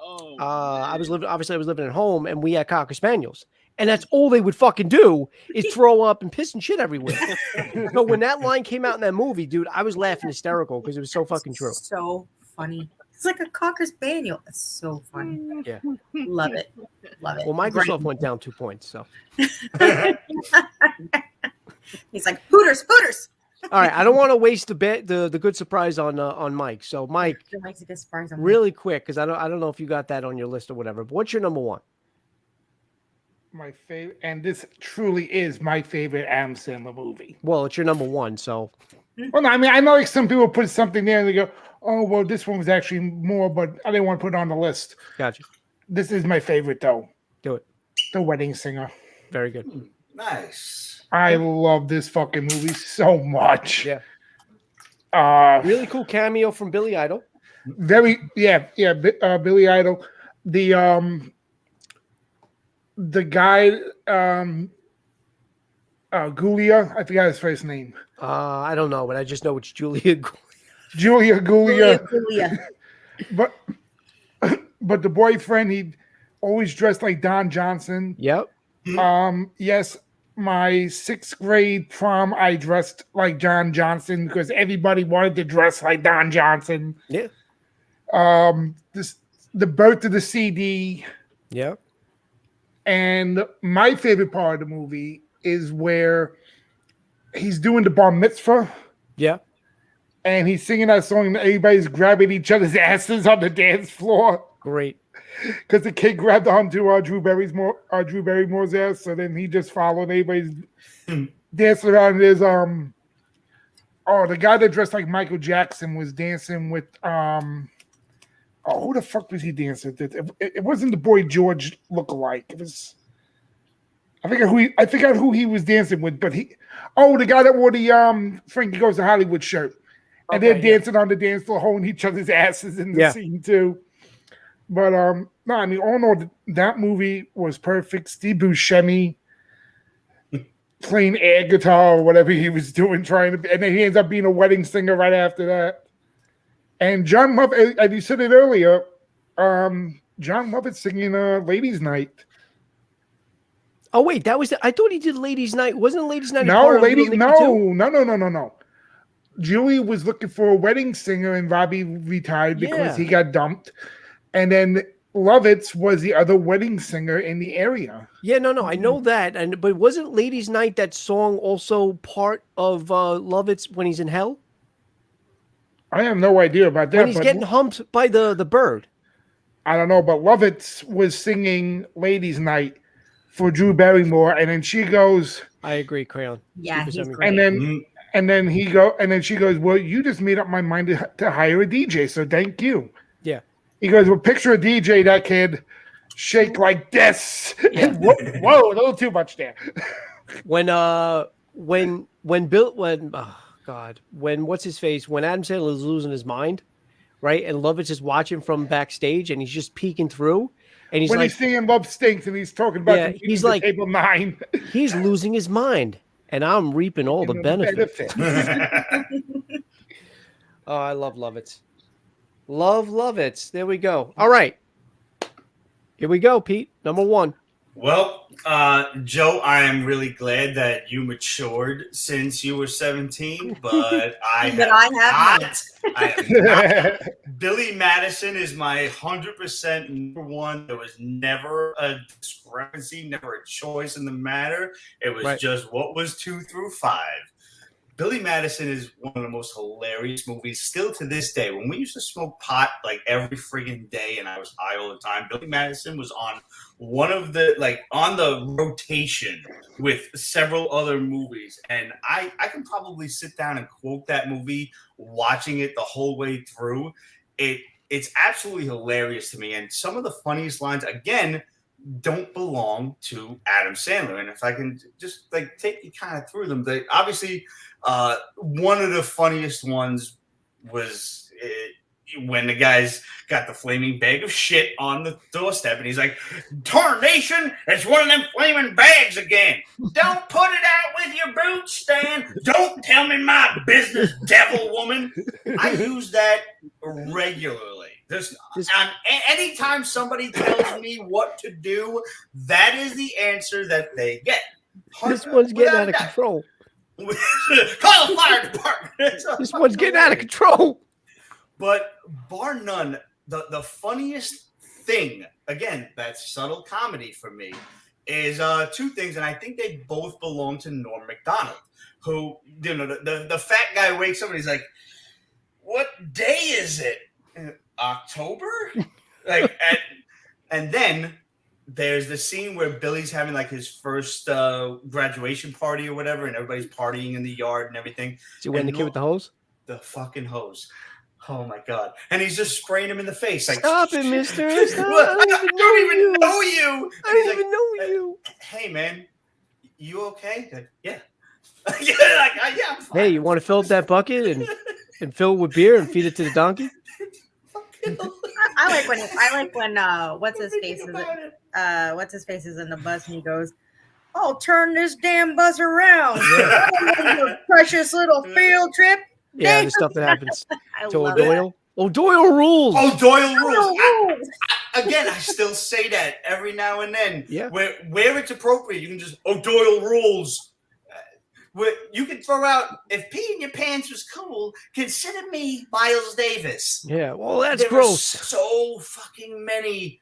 Oh, I was living at home, and we had Cocker Spaniels, and that's all they would fucking do is throw up and piss and shit everywhere. So when that line came out in that movie, dude, I was laughing hysterical because it was so fucking true. So funny. It's like a Cocker Spaniel. It's so funny. Yeah. Love it. Love it. Well, Microsoft Great. went down 2 points, so. He's like, Hooters. All right, I don't want to waste the good surprise on Mike. So, Mike, It makes a good surprise on me. really quick, because I don't know if you got that on your list or whatever. But what's your number one? My favorite, and this truly is my favorite Adam Sandler movie. Well, it's your number one, so Well, no, I mean, I know like some people put something there and they go, "Oh, well, this one was actually more," but I didn't want to put it on the list. gotcha. This is my favorite, though. Do it. The Wedding Singer. Very good. Nice. I love this fucking movie so much. Yeah. Really Really cool cameo from Billy Idol. Billy Idol. The guy, Gulia, I forgot his first name. I don't know, but I just know it's Julia. Julia Gulia. Julia. But the boyfriend, he always dressed like Don Johnson. Yep. Yes, my 6th grade prom, I dressed like John Johnson because everybody wanted to dress like Don Johnson. Yeah. The birth of the CD. Yep. And my favorite part of the movie is where he's doing the bar mitzvah Yeah. and he's singing that song and everybody's grabbing each other's asses on the dance floor Great. because the kid grabbed onto Drew Barrymore's ass, so then he just followed. Everybody's dancing around. There's the guy that dressed like Michael Jackson was dancing with who the fuck was he dancing with? It wasn't the Boy George lookalike. It was I forgot who he was dancing with, but the guy that wore the Frankie Goes to Hollywood shirt. And they're dancing on the dance floor, holding each other's asses in the scene too. But no, I mean, all in all, that movie was perfect. Steve Buscemi playing air guitar or whatever he was doing, and then he ends up being a wedding singer right after that. And John Lovett, as you said it earlier, John Lovett singing "Ladies' Night." Oh wait, that was I thought he did Ladies' Night. Wasn't Ladies' Night? No. Julie was looking for a wedding singer, and Robbie retired because he got dumped. And then Lovitz was the other wedding singer in the area. Yeah, no, I know that. But wasn't Ladies' Night that song also part of Lovitz when he's in hell? I have no idea about that. When he's getting humped by the bird. I don't know, but Lovitz was singing Ladies' Night for Drew Barrymore, and then she goes, I agree, Crayon. Yeah, he's great. and then she goes, well, you just made up my mind to hire a DJ, so thank you. Yeah. He goes, well, picture a DJ that kid shake like this. Yeah. Whoa, a little too much there. When what's his face? When Adam Sandler is losing his mind, right? And Lovitz is watching from backstage and he's just peeking through. And he's he's singing Love Stinks and he's talking about he's like Table 9. He's losing his mind. And I'm reaping all the benefits. Oh, I love Lovitz. Love Lovitz. There we go. All right. Here we go, Pete. Number one. Well, Joe, I am really glad that you matured since you were 17, but I have not. Billy Madison is my 100% number one. There was never a discrepancy, never a choice in the matter. It was just what was 2 through 5. Billy Madison is one of the most hilarious movies still to this day. When we used to smoke pot like every friggin' day and I was high all the time, Billy Madison was on on the rotation with several other movies. And I can probably sit down and quote that movie, watching it the whole way through. It's absolutely hilarious to me. And some of the funniest lines, again, don't belong to Adam Sandler. And if I can just take you kind of through them, obviously one of the funniest ones was when the guy's got the flaming bag of shit on the doorstep, and he's like, "Tarnation, it's one of them flaming bags again. Don't put it out with your boots, Stan. Don't tell me my business, devil woman." I use that regularly. Anytime somebody tells me what to do, that is the answer that they get. This one's getting out of control. Call the fire department. This one's getting out of control. But bar none, the funniest thing, again, that's subtle comedy for me, is two things, and I think they both belong to Norm Macdonald, who, you know, the fat guy wakes up and he's like, "What day is it? October?" Like, and then there's the scene where Billy's having like his first graduation party or whatever, and everybody's partying in the yard and everything. Is he wearing the kid with the hose? The fucking hose. Oh my god! And he's just spraying him in the face. Like, "Stop it, mister! Stop. I don't even know you. I don't even know you." "Hey, man, you okay?" Like, "Yeah." Yeah, I'm fine. Hey, you want to fill up that bucket and fill it with beer and feed it to the donkey? I like when what's his face is in the bus and he goes, "I'll turn this damn bus around." Your precious little field trip. Yeah, the stuff that happens I to love O'Doyle. O'Doyle rules. Oh, Doyle rules. it. Again, I still say that every now and then. Yeah. Where it's appropriate, you can just, Doyle rules. Where you can throw out, if pee in your pants was cool, consider me Miles Davis. Yeah, well, that's There gross. Are so fucking many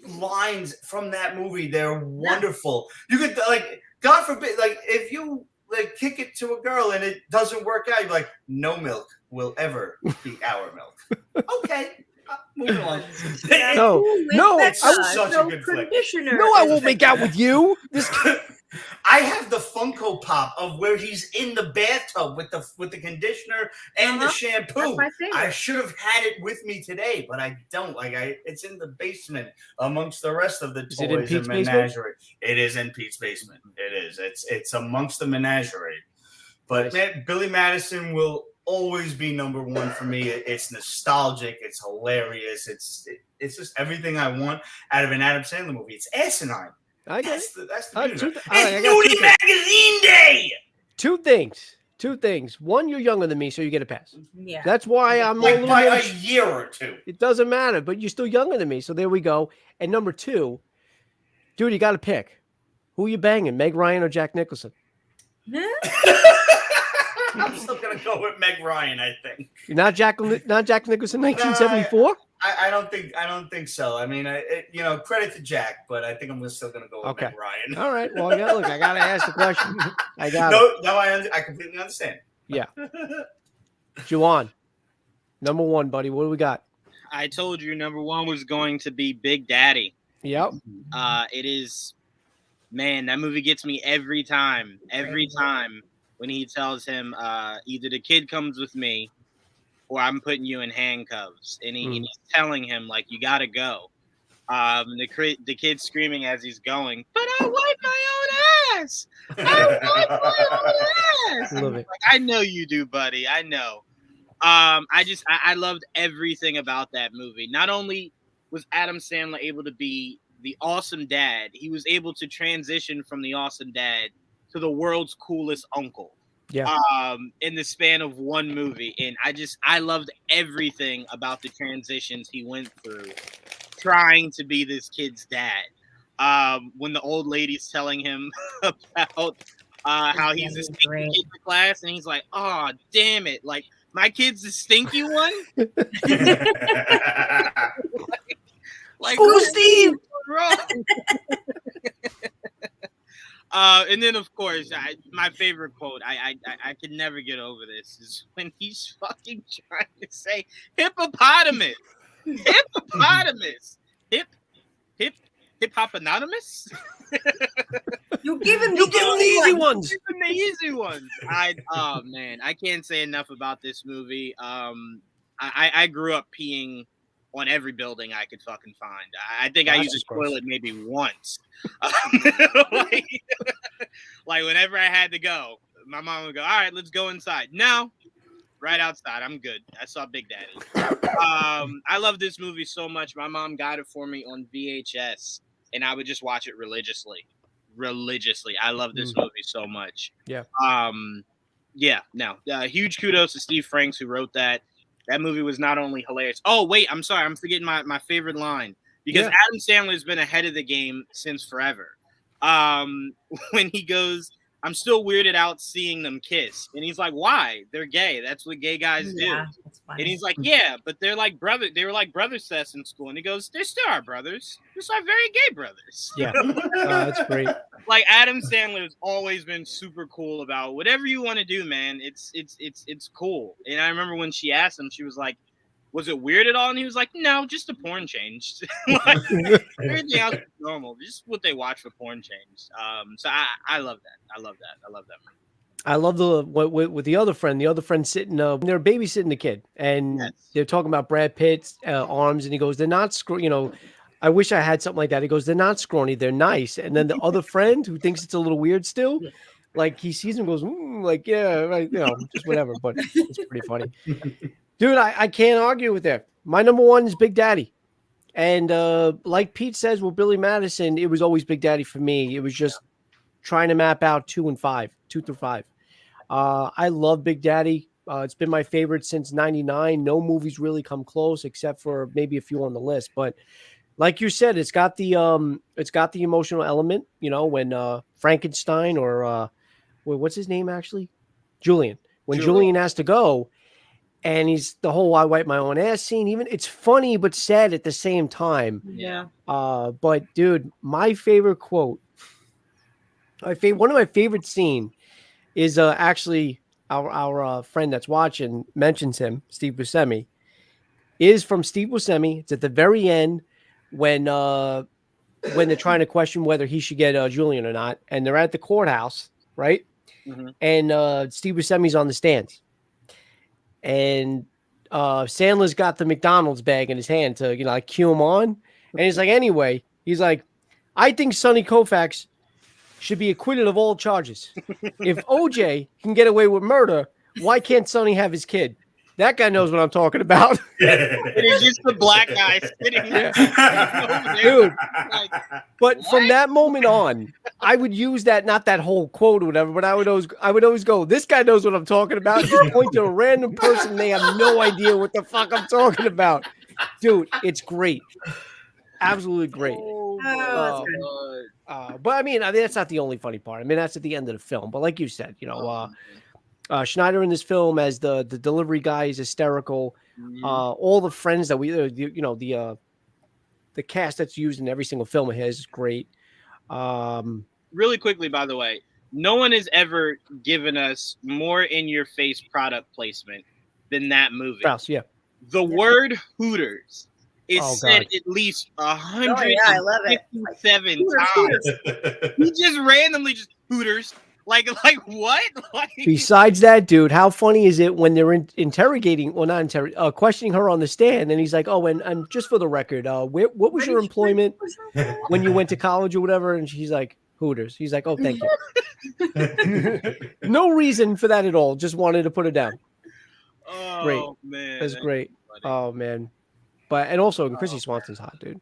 lines from that movie. They're wonderful. You could, like, God forbid, like, if you like kick it to a girl and it doesn't work out, you're like, "No milk will ever be our milk." Okay, moving on. No, it's such a good flick. No, I won't make out with you. I have the Funko Pop of where he's in the bathtub with the conditioner and the shampoo. That's my favorite. I should have had it with me today, but I don't. It's in the basement amongst the rest of the Is it in toys Pete's and menagerie. It is in Pete's basement. It is. It's amongst the menagerie. But man, Billy Madison will always be number one for me. It's nostalgic. It's hilarious. It's just everything I want out of an Adam Sandler movie. It's asinine. I guess That's the beauty. I got Nudie Magazine Day. two things. One, you're younger than me, so you get a pass. Yeah. That's why I'm Like a by little a year or two. It doesn't matter, but you're still younger than me, so there we go. And number two, dude, you got to pick. Who you banging, Meg Ryan or Jack Nicholson? I'm still gonna go with Meg Ryan. I think. You're not Jack Nicholson, 1974. I don't think so. I mean, credit to Jack, but I think I'm still gonna go with Meg Ryan. All right. Well, I gotta ask the question. I completely understand. Yeah. Juwan, number one, buddy. What do we got? I told you number one was going to be Big Daddy. Yep. It is, man, that movie gets me every time. Every time when he tells him either the kid comes with me or I'm putting you in handcuffs. And he's telling him, like, you got to go. The kid's screaming as he's going, but I wipe my own ass. I wipe my own ass. Love it. Like, I know you do, buddy. I know. I loved everything about that movie. Not only was Adam Sandler able to be the awesome dad, he was able to transition from the awesome dad to the world's coolest uncle. Yeah. In the span of one movie. And I loved everything about the transitions he went through trying to be this kid's dad. When the old lady's telling him about how he's a stinky kid in the class, and he's like, "Oh, damn it. Like, my kid's the stinky one?" like School Steve! And then, of course, my favorite quote, I can never get over this, is when he's fucking trying to say hippopotamus. Hippopotamus. Hip-hop-anonymous? You give him the easy ones. Give him the easy ones. Oh, man, I can't say enough about this movie. I grew up peeing on every building I could fucking find. I think I used a toilet maybe once. Like whenever I had to go, my mom would go, "All right, let's go inside." No, right outside. I'm good. I saw Big Daddy. I love this movie so much. My mom got it for me on VHS, and I would just watch it religiously. I love this movie so much. Yeah. Huge kudos to Steve Franks who wrote that. That movie was not only hilarious. Oh, wait, I'm sorry. I'm forgetting my favorite line. Because Adam Sandler has been ahead of the game since forever. When he goes, I'm still weirded out seeing them kiss. And he's like, why? They're gay. That's what gay guys do. That's funny. And he's like, yeah, but they're like brother. They were like brothers to us in school. And he goes, they're still our brothers. Just our very gay brothers. Yeah, that's great. Like Adam Sandler has always been super cool about whatever you want to do, man. It's cool. And I remember when she asked him, she was like, was it weird at all? And he was like, no, just the porn changed. Like, everything else is normal. Just what they watch for porn changed. So I love that. I love that. I love the with the other friend. The other friend sitting, they're babysitting the kid, and they're talking about Brad Pitt's arms, and he goes, "They're not I wish I had something like that." He goes, "They're not scrawny. They're nice." And then the other friend, who thinks it's a little weird still, like he sees him, goes, like, yeah, right, just whatever. But it's pretty funny. Dude, I can't argue with that. My number one is Big Daddy. And like Pete says with Billy Madison, it was always Big Daddy for me. It was just trying to map out 2 through 5. I love Big Daddy. It's been my favorite since 99. No movies really come close except for maybe a few on the list. But like you said, it's got the emotional element, when Frankenstein or what's his name actually? Julian. When Julian has to go. And he's the whole "I wipe my own ass" scene. Even it's funny but sad at the same time. Yeah. But dude, my favorite quote, one of my favorite scene, is actually our friend that's watching mentions him, Steve Buscemi, is from Steve Buscemi. It's at the very end when they're trying to question whether he should get Julian or not, and they're at the courthouse, right? Mm-hmm. And Steve Buscemi's on the stands. And Sandler's got the McDonald's bag in his hand to, like cue him on. And he's like, anyway, he's like, I think Sonny Koufax should be acquitted of all charges. If OJ can get away with murder, why can't Sonny have his kid? That guy knows what I'm talking about. It is just the black guy sitting there. Dude. But from that moment on, I would use that, not that whole quote or whatever, but I would always go, this guy knows what I'm talking about. Just point to a random person, they have no idea what the fuck I'm talking about. Dude, it's great. Absolutely great. That's good. But I mean, that's not the only funny part. I mean, that's at the end of the film. But like you said, Schneider in this film as the delivery guy is hysterical. All the friends that the cast that's used in every single film of his is great. Really quickly, by the way, no one has ever given us more in-your-face product placement than that movie. Strauss, yeah. The word Hooters is said at least 157 times. He just randomly just Hooters. Like what? Besides that, dude, how funny is it when they're questioning her on the stand, and he's like, "Oh, and just for the record, what was your employment when you went to college or whatever?" And she's like, "Hooters." He's like, "Oh, thank you." No reason for that at all. Just wanted to put it down. Oh, great, man, that's great. Funny. Oh man, and also Chrissy Swanson's hot, dude.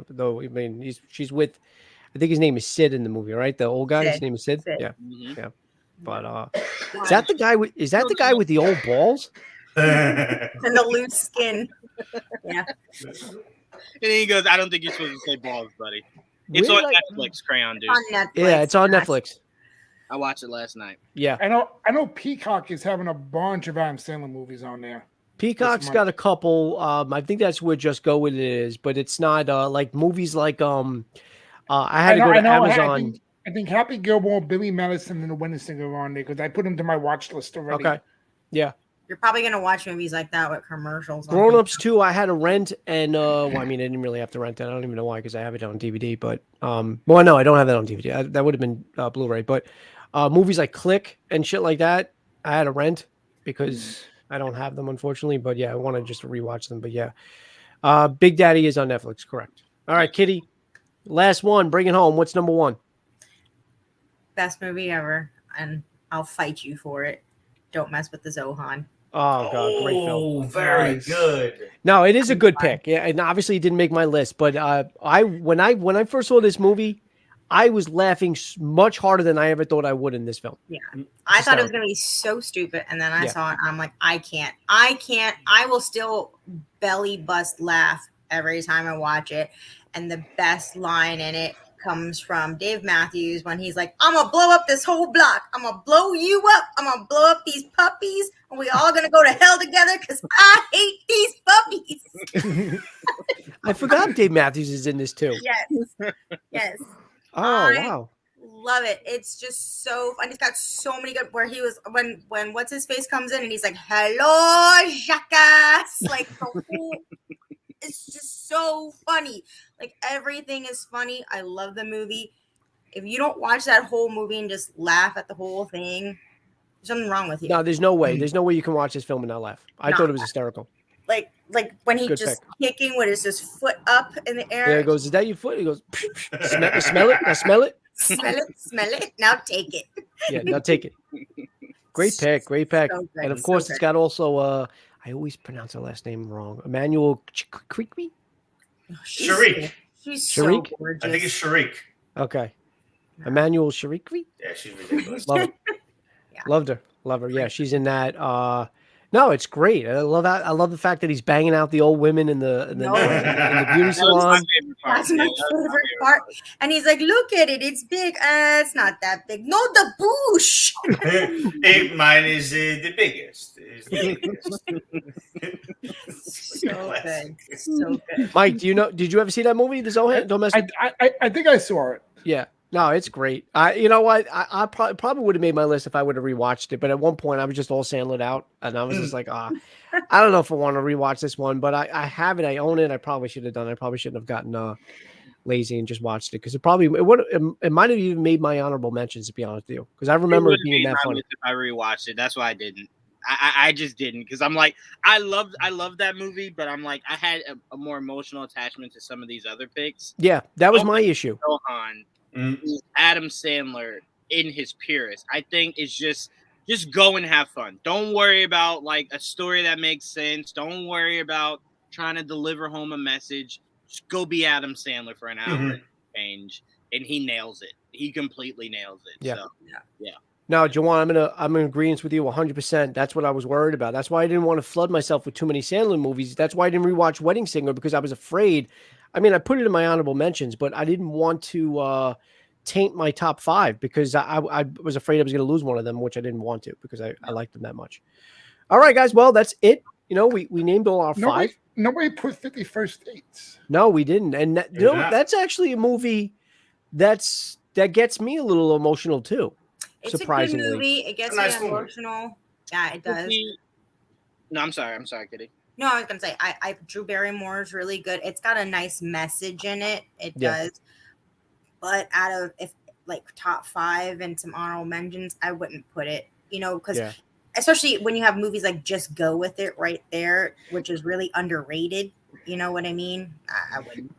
Though I mean, she's with. I think his name is Sid in the movie, right? The old guy. His name is Sid. Yeah, yeah. But is that the guy with the old balls and the loose skin? Yeah. And then he goes, "I don't think you're supposed to say balls, buddy. It's on Netflix, Crayon Dude. Yeah, it's on Netflix. I watched it last night. Yeah, I know. Peacock is having a bunch of Adam Sandler movies on there. Peacock's got a couple. I think that's where Just Go With It is, but it's not like movies like I had to go to Amazon. I think Happy Gilmore, Billy Madison, and the Winter Singer are on there because I put them to my watch list already. Okay, yeah. You're probably gonna watch movies like that with commercials. Grown Ups 2, I had to rent, and I mean, I didn't really have to rent it. I don't even know why because I have it on DVD. But no, I don't have that on DVD. That would have been Blu-ray. But movies like Click and shit like that, I had to rent because I don't have them, unfortunately. But yeah, I want to just rewatch them. But yeah, Big Daddy is on Netflix, correct? All right, Kitty. Last one, bring it home. What's number one? Best movie ever, and I'll fight you for it. Don't Mess with the Zohan. Oh god, great film. Oh, very Nice. good. No, it is a good pick. Yeah, and obviously it didn't make my list, but when I first saw this movie, I was laughing much harder than I ever thought I would in this film. Yeah. I thought it was hysterical. going to be so stupid. And then I Yeah. saw it. I'm like, I can't. I will still belly bust laugh every time I watch it. And the best line in it comes from Dave Matthews when he's like, I'm going to blow up this whole block. I'm going to blow you up. I'm going to blow up these puppies. And we all going to go to hell together because I hate these puppies. I forgot Dave Matthews is in this too. Yes. Yes. Oh wow. Love it. It's just so fun. It's got so many good where he was when what's his face comes in and he's like, hello, jackass. Like the whole it's just so funny. Like everything is funny. I love the movie. If you don't watch that whole movie and just laugh at the whole thing, there's something wrong with you. No, there's no way. There's no way you can watch this film and not laugh. I Not thought it was hysterical. Like when he Good just kicking with his just foot up in the air. There he goes. Is that your foot? He goes. Smell it. Now smell it. Smell it. Now take it. Yeah. Now take it. Great pick. Great pick. So good, And of so course, good. it's got also. I always pronounce her last name wrong. Emmanuel Creekby. Sharik. She's so Sharik? gorgeous. I think it's Sharik. Okay. Emmanuel Sharikri. Yeah, she's ridiculous. Love it. Yeah. Loved her. Love her. Yeah, she's in that. No, it's great. I love that. I love the fact that he's banging out the old women in the No. in the beauty That was my salon. favorite part. That's my Yeah, that was my favorite part. And he's like, look at it. It's big. It's not that big. No, the bush. Mine is the biggest. Is the biggest. So good. So good. Mike, did you ever see that movie, The Zohan? Don't mess. I think I saw it. Yeah. No, it's great. You know what? I probably would have made my list if I would have rewatched it. But at one point, I was just all Sandlered out, and I was just like, I don't know if I want to rewatch this one. But I have it. I own it. I probably should have done it. I probably shouldn't have gotten lazy and just watched it because it might have even made my honorable mentions, to be honest with you. Because I remember it being that funny. If I rewatched it, that's why I didn't. I just didn't because I'm like I love that movie, but I'm like I had a more emotional attachment to some of these other picks. Yeah, that was my issue. Gohan is Adam Sandler in his purest. I think it's just go and have fun. Don't worry about like a story that makes sense. Don't worry about trying to deliver home a message. Just go be Adam Sandler for an hour and change, and he nails it. He completely nails it. Yeah. So, yeah. Now, Jawan, I'm in agreement with you 100%. That's what I was worried about. That's why I didn't want to flood myself with too many Sandler movies. That's why I didn't rewatch Wedding Singer because I was afraid. I mean, I put it in my honorable mentions, but I didn't want to taint my top five because I was afraid I was going to lose one of them, which I didn't want to because I liked them that much. All right, guys. Well, that's it. You know, we named all our five. Nobody put 51st Dates. No, we didn't. And that's actually a movie that gets me a little emotional too. It's Surprisingly. a good movie. It gets Nice me movie. emotional. Yeah, it does. No, I'm sorry, Kitty. No, I was gonna say I Drew Barrymore is really good. It's got a nice message in it. It Yeah. does. But out of if like top five and some honorable mentions, I wouldn't put it. You know, because especially when you have movies like Just Go With It right there, which is really underrated. You know what I mean? I wouldn't.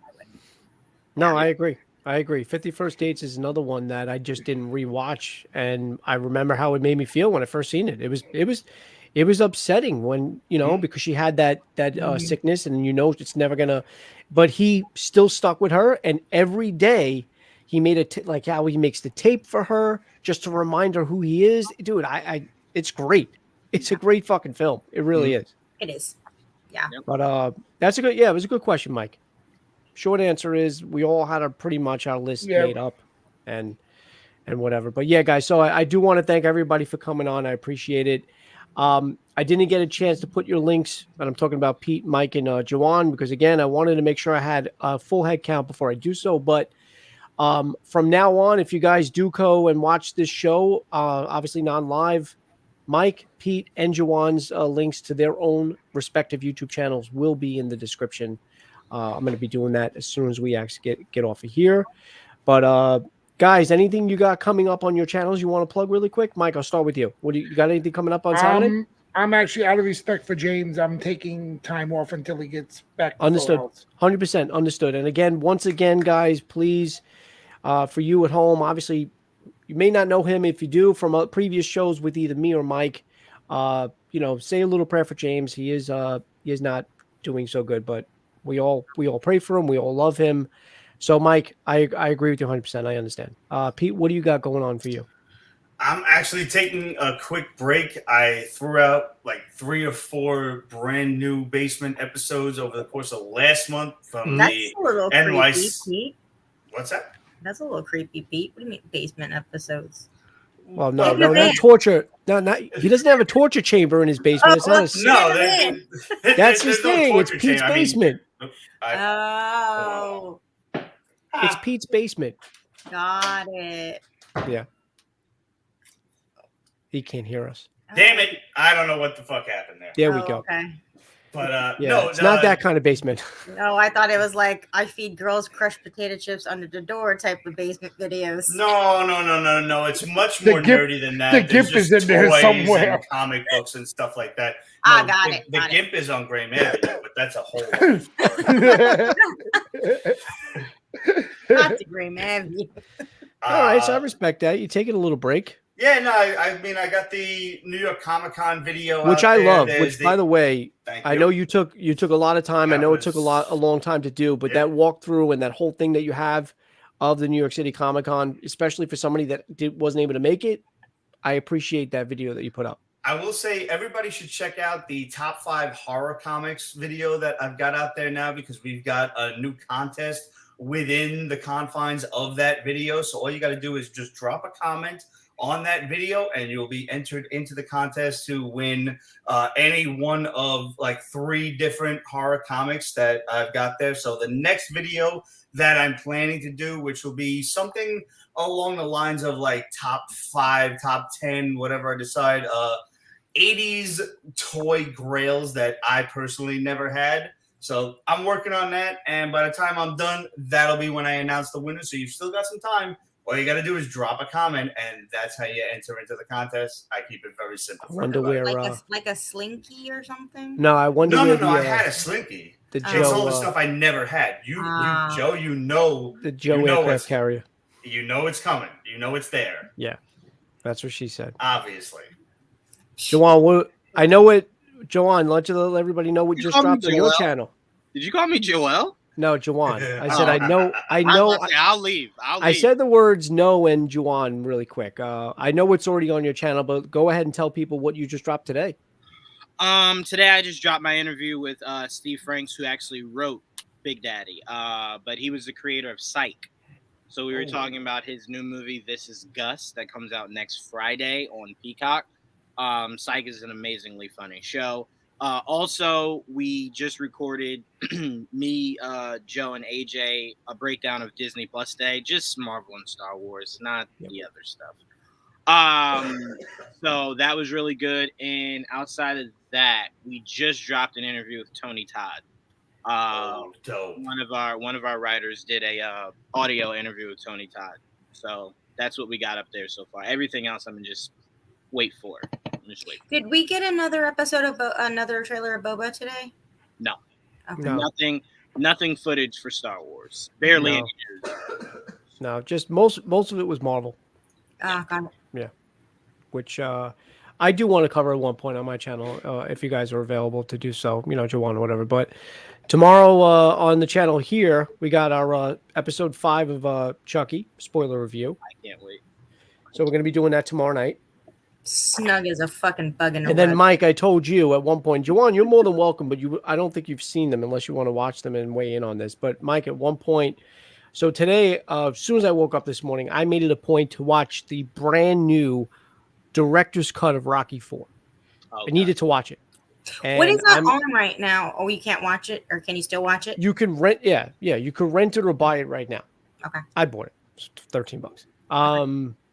No, I agree. 51st Dates is another one that I just didn't rewatch, and I remember how it made me feel when I first seen it. It was upsetting when because she had that sickness, and it's never gonna. But he still stuck with her, and every day he made like how he makes the tape for her just to remind her who he is. Dude, it's great. It's a great fucking film. It really is. It is. Yeah. But that's it was a good question, Mike. Short answer is we all had pretty much our list made up and whatever. But yeah, guys, so I do want to thank everybody for coming on. I appreciate it. I didn't get a chance to put your links, and I'm talking about Pete, Mike, and Jawan, because again, I wanted to make sure I had a full head count before I do so. But from now on, if you guys do go and watch this show, obviously non-live, Mike, Pete, and Jawan's links to their own respective YouTube channels will be in the description. I'm going to be doing that as soon as we actually get off of here. But guys, anything you got coming up on your channels you want to plug really quick? Mike, I'll start with you. You got anything coming up on Saturday? I'm actually, out of respect for James, I'm taking time off until he gets back. Understood. 100% understood. And again, once again, guys, please, for you at home, obviously, you may not know him. If you do, from previous shows with either me or Mike, Say a little prayer for James. He is not doing so good, but we all pray for him. We all love him. So, Mike, I agree with you 100%. I understand. Pete, what do you got going on for you? I'm actually taking a quick break. I threw out like 3 or 4 brand new basement episodes over the course of last month from That's the a little NYC. creepy, Pete. What's that? That's a little creepy, Pete. What do you mean basement episodes? Well, no, Take it not torture. No, not he doesn't have a torture chamber in his basement. It's not a No, that's his there's no thing. It's torture Pete's chamber. basement. Oh, It's Pete's basement. got it. Yeah. He can't hear us. Damn it! I don't know what the fuck happened there. There we go. Okay. But Yeah, no, it's not that kind of basement. No, I thought it was like I feed girls crushed potato chips under the door type of basement videos. No. It's much The more GIF nerdy than that. the There's GIF is just in there toys somewhere. and comic books and stuff like that. Got The it. GIMP is on Graham Avenue, but that's a whole other story. Not the Graham Avenue. All right, so I respect that. You taking a little break, Yeah, no, I mean, I got the New York Comic Con video, which out I there. love. There's Which, by the way, thank I you. know you took a lot of time. I That know it took a was- long time to do, but Yeah. that walkthrough and that whole thing that you have of the New York City Comic Con, especially for somebody that wasn't able to make it, I appreciate that video that you put up. I will say everybody should check out the top 5 horror comics video that I've got out there now, because we've got a new contest within the confines of that video. So all you got to do is just drop a comment on that video and you'll be entered into the contest to win any one of like 3 different horror comics that I've got there. So the next video that I'm planning to do, which will be something along the lines of like top 5, top 10, whatever I decide, 80s toy grails that I personally never had. So I'm working on that, and by the time I'm done, that'll be when I announce the winner. So you've still got some time. All you got to do is drop a comment, and that's how you enter into the contest. I keep it very simple. I wonder everybody. where. Like a slinky or something? No, I wonder No, where I the had a Slinky. the It's all Joe the stuff I never had. You Joe, you know aircraft it's- carrier. You know it's coming. You know it's there. That's what she said. Obviously. Joanne, I know what. Joanne, let everybody know what You just call me dropped on your Joelle? channel. Did you call me Joelle? No, Joanne. I said Oh. I know. I'll leave. I said the words no and Juwan really quick. I know it's already on your channel, but go ahead and tell people what you just dropped today. Today I just dropped my interview with Steve Franks, who actually wrote Big Daddy. But he was the creator of Psych. So we were talking about his new movie, This Is Gus, that comes out next Friday on Peacock. Psych is an amazingly funny show. Also, we just recorded me, Joe, and AJ a breakdown of Disney Plus Day, just Marvel and Star Wars, not the other stuff. So that was really good. And outside of that, we just dropped an interview with Tony Todd. Dope. One of our writers did a audio interview with Tony Todd. So that's what we got up there so far. Everything else, I'm just wait for. Did we get another episode of another trailer of Boba today? No. Okay. No. Nothing footage for Star Wars. Barely No. any news. No, just most of it was Marvel, Got it. which I do want to cover at one point on my channel if you guys are available to do so. Joanne or whatever. But tomorrow on the channel here, we got our episode 5 of Chucky spoiler review. I can't wait. So we're going to be doing that tomorrow night. Snug is a fucking bug in the And then, web. Mike, I told you at one point, Juwan, you're more than welcome, but I don't think you've seen them unless you want to watch them and weigh in on this. But Mike, at one point, so today, as soon as I woke up this morning, I made it a point to watch the brand new director's cut of Rocky IV. I needed to watch it. What is And that on right now? Oh, you can't watch it, or can you still watch it? You can rent, yeah, you can rent it or buy it right now. Okay. I bought it. It's $13.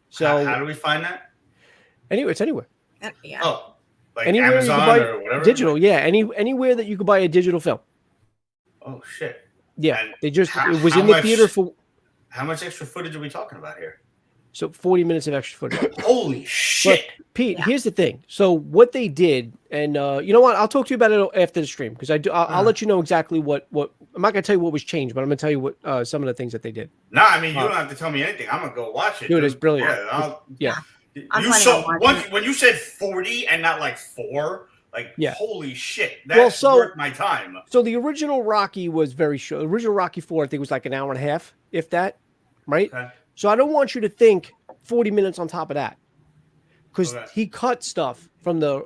So how do we find that? anyway, it's anywhere. Yeah. Oh, like Anywhere Amazon you can buy or whatever. digital, yeah. Anywhere that you could buy a digital film. Oh shit! Yeah, And they just how- it was how in the much- theater for How much extra footage are we talking about here? so 40 minutes of extra footage. Holy shit! Pete, Yeah. here's the thing. So what they did, and you know what? I'll talk to you about it after the stream because I'll let you know exactly what. I'm not gonna tell you what was changed, but I'm gonna tell you what some of the things that they did. No, I mean you don't have to tell me anything. I'm gonna go watch it, Dude, it's brilliant. Yeah, I'm You planning saw on watching it. when you said 40 and not like 4. Like, Yeah. holy shit, that's worth my time. So the original Rocky was very short. The original Rocky 4, I think, was like an hour and a half, if that, right? Okay. So I don't want you to think 40 minutes on top of that, because he cut stuff from the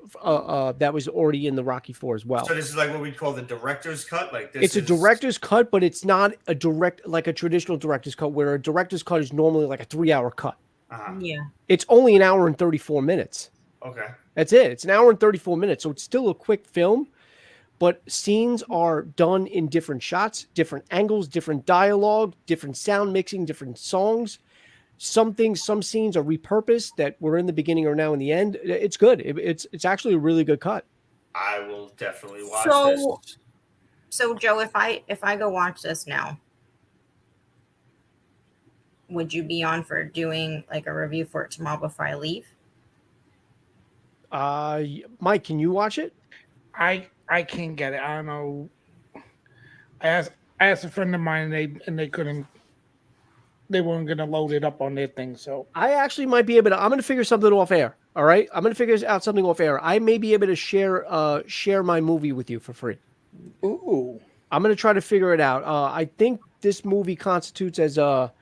that was already in the Rocky 4 as well. So this is like what we call the director's cut. Like this, It's a director's cut, but it's not a traditional director's cut, where a director's cut is normally like a 3-hour cut. Yeah. It's only an hour and 34 minutes. Okay. That's it. It's an hour and 34 minutes. So it's still a quick film, but scenes are done in different shots, different angles, different dialogue, different sound mixing, different songs. Some scenes are repurposed that were in the beginning or now in the end. It's good. It's actually a really good cut. I will definitely watch this. So Joe, if I go watch this now, would you be on for doing like a review for it tomorrow before I leave? Mike, can you watch it? I can't get it. I don't know. I asked a friend of mine, and they couldn't. They weren't going to load it up on their thing. So I actually might be able to. I'm going to figure something off air. All right, I'm going to figure out something off air. I may be able to share my movie with you for free. Ooh. I'm going to try to figure it out. I think this movie constitutes as a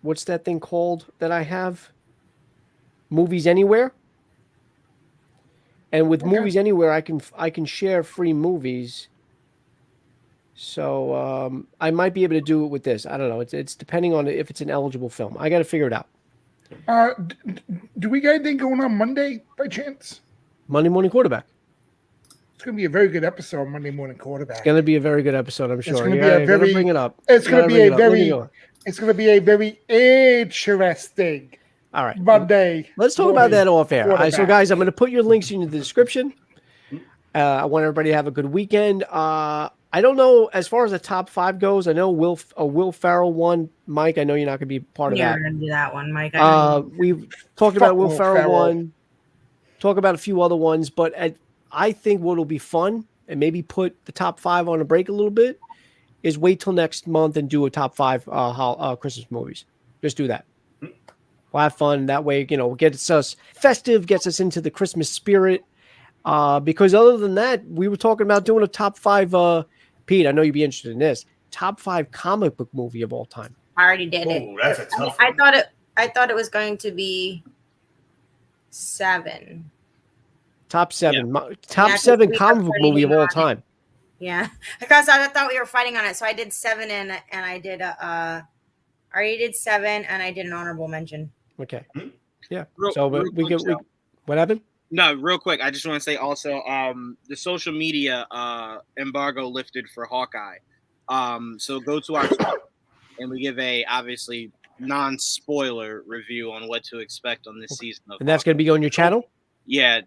what's that thing called that I have? Movies Anywhere. And with Movies Anywhere, I can share free movies. So I might be able to do it with this. I don't know. It's depending on if it's an eligible film. I got to figure it out. Do we got anything going on Monday by chance? Monday Morning Quarterback. It's going to be a very good episode. Monday Morning Quarterback. It's going to be a very good episode, I'm sure. It's going to be a very. Bring it up. It's going to be a very. It's going to be a very interesting. All right. Monday. Let's talk about that off air. All right, so guys, I'm going to put your links in the description. I want everybody to have a good weekend. I don't know as far as the top 5 goes. I know Will Ferrell won. Mike, I know you're not going to be part of that. You're going to do that one, Mike. We've talked about Will Ferrell one. Talk about a few other ones, but I think what will be fun and maybe put the top 5 on a break a little bit is wait till next month and do a top 5 Christmas movies. Just do that. We'll have fun that way. Gets us festive, gets us into the Christmas spirit. Because other than that, we were talking about doing a top 5. Pete, I know you'd be interested in this. Top 5 comic book movie of all time. I already did it. Ooh, that's a tough I one. thought it was going to be 7. Top 7. Yeah. Top 7 comic book movie of all time. Yeah, because I thought we were fighting on it, so I did 7 and I did I already did 7 and I did an honorable mention. Okay. Hmm? Yeah. We what happened? No, real quick. I just want to say also, the social media embargo lifted for Hawkeye. So go to our Twitter and we give a obviously non-spoiler review on what to expect on this season of. And that's going to be on your channel? Yeah.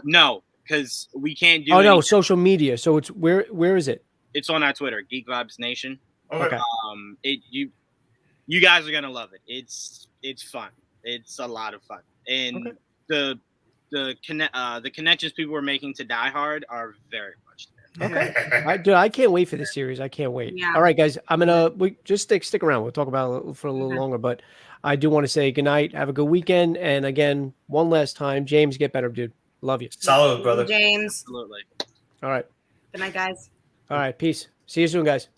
No, because we can't do. Oh no, social media. So it's where is it? It's on our Twitter, Geek Vibes Nation. Okay. You guys are gonna love it. It's fun. It's a lot of fun, and the connections people are making to Die Hard are very much there. Okay, I can't wait for this series. I can't wait. Yeah. All right, guys, we just stick around. We'll talk about it for a little longer, but I do want to say good night. Have a good weekend, and again, one last time, James, get better, dude. Love you. Solid, brother. James. Absolutely. All right. Good night, guys. All right. Peace. See you soon, guys.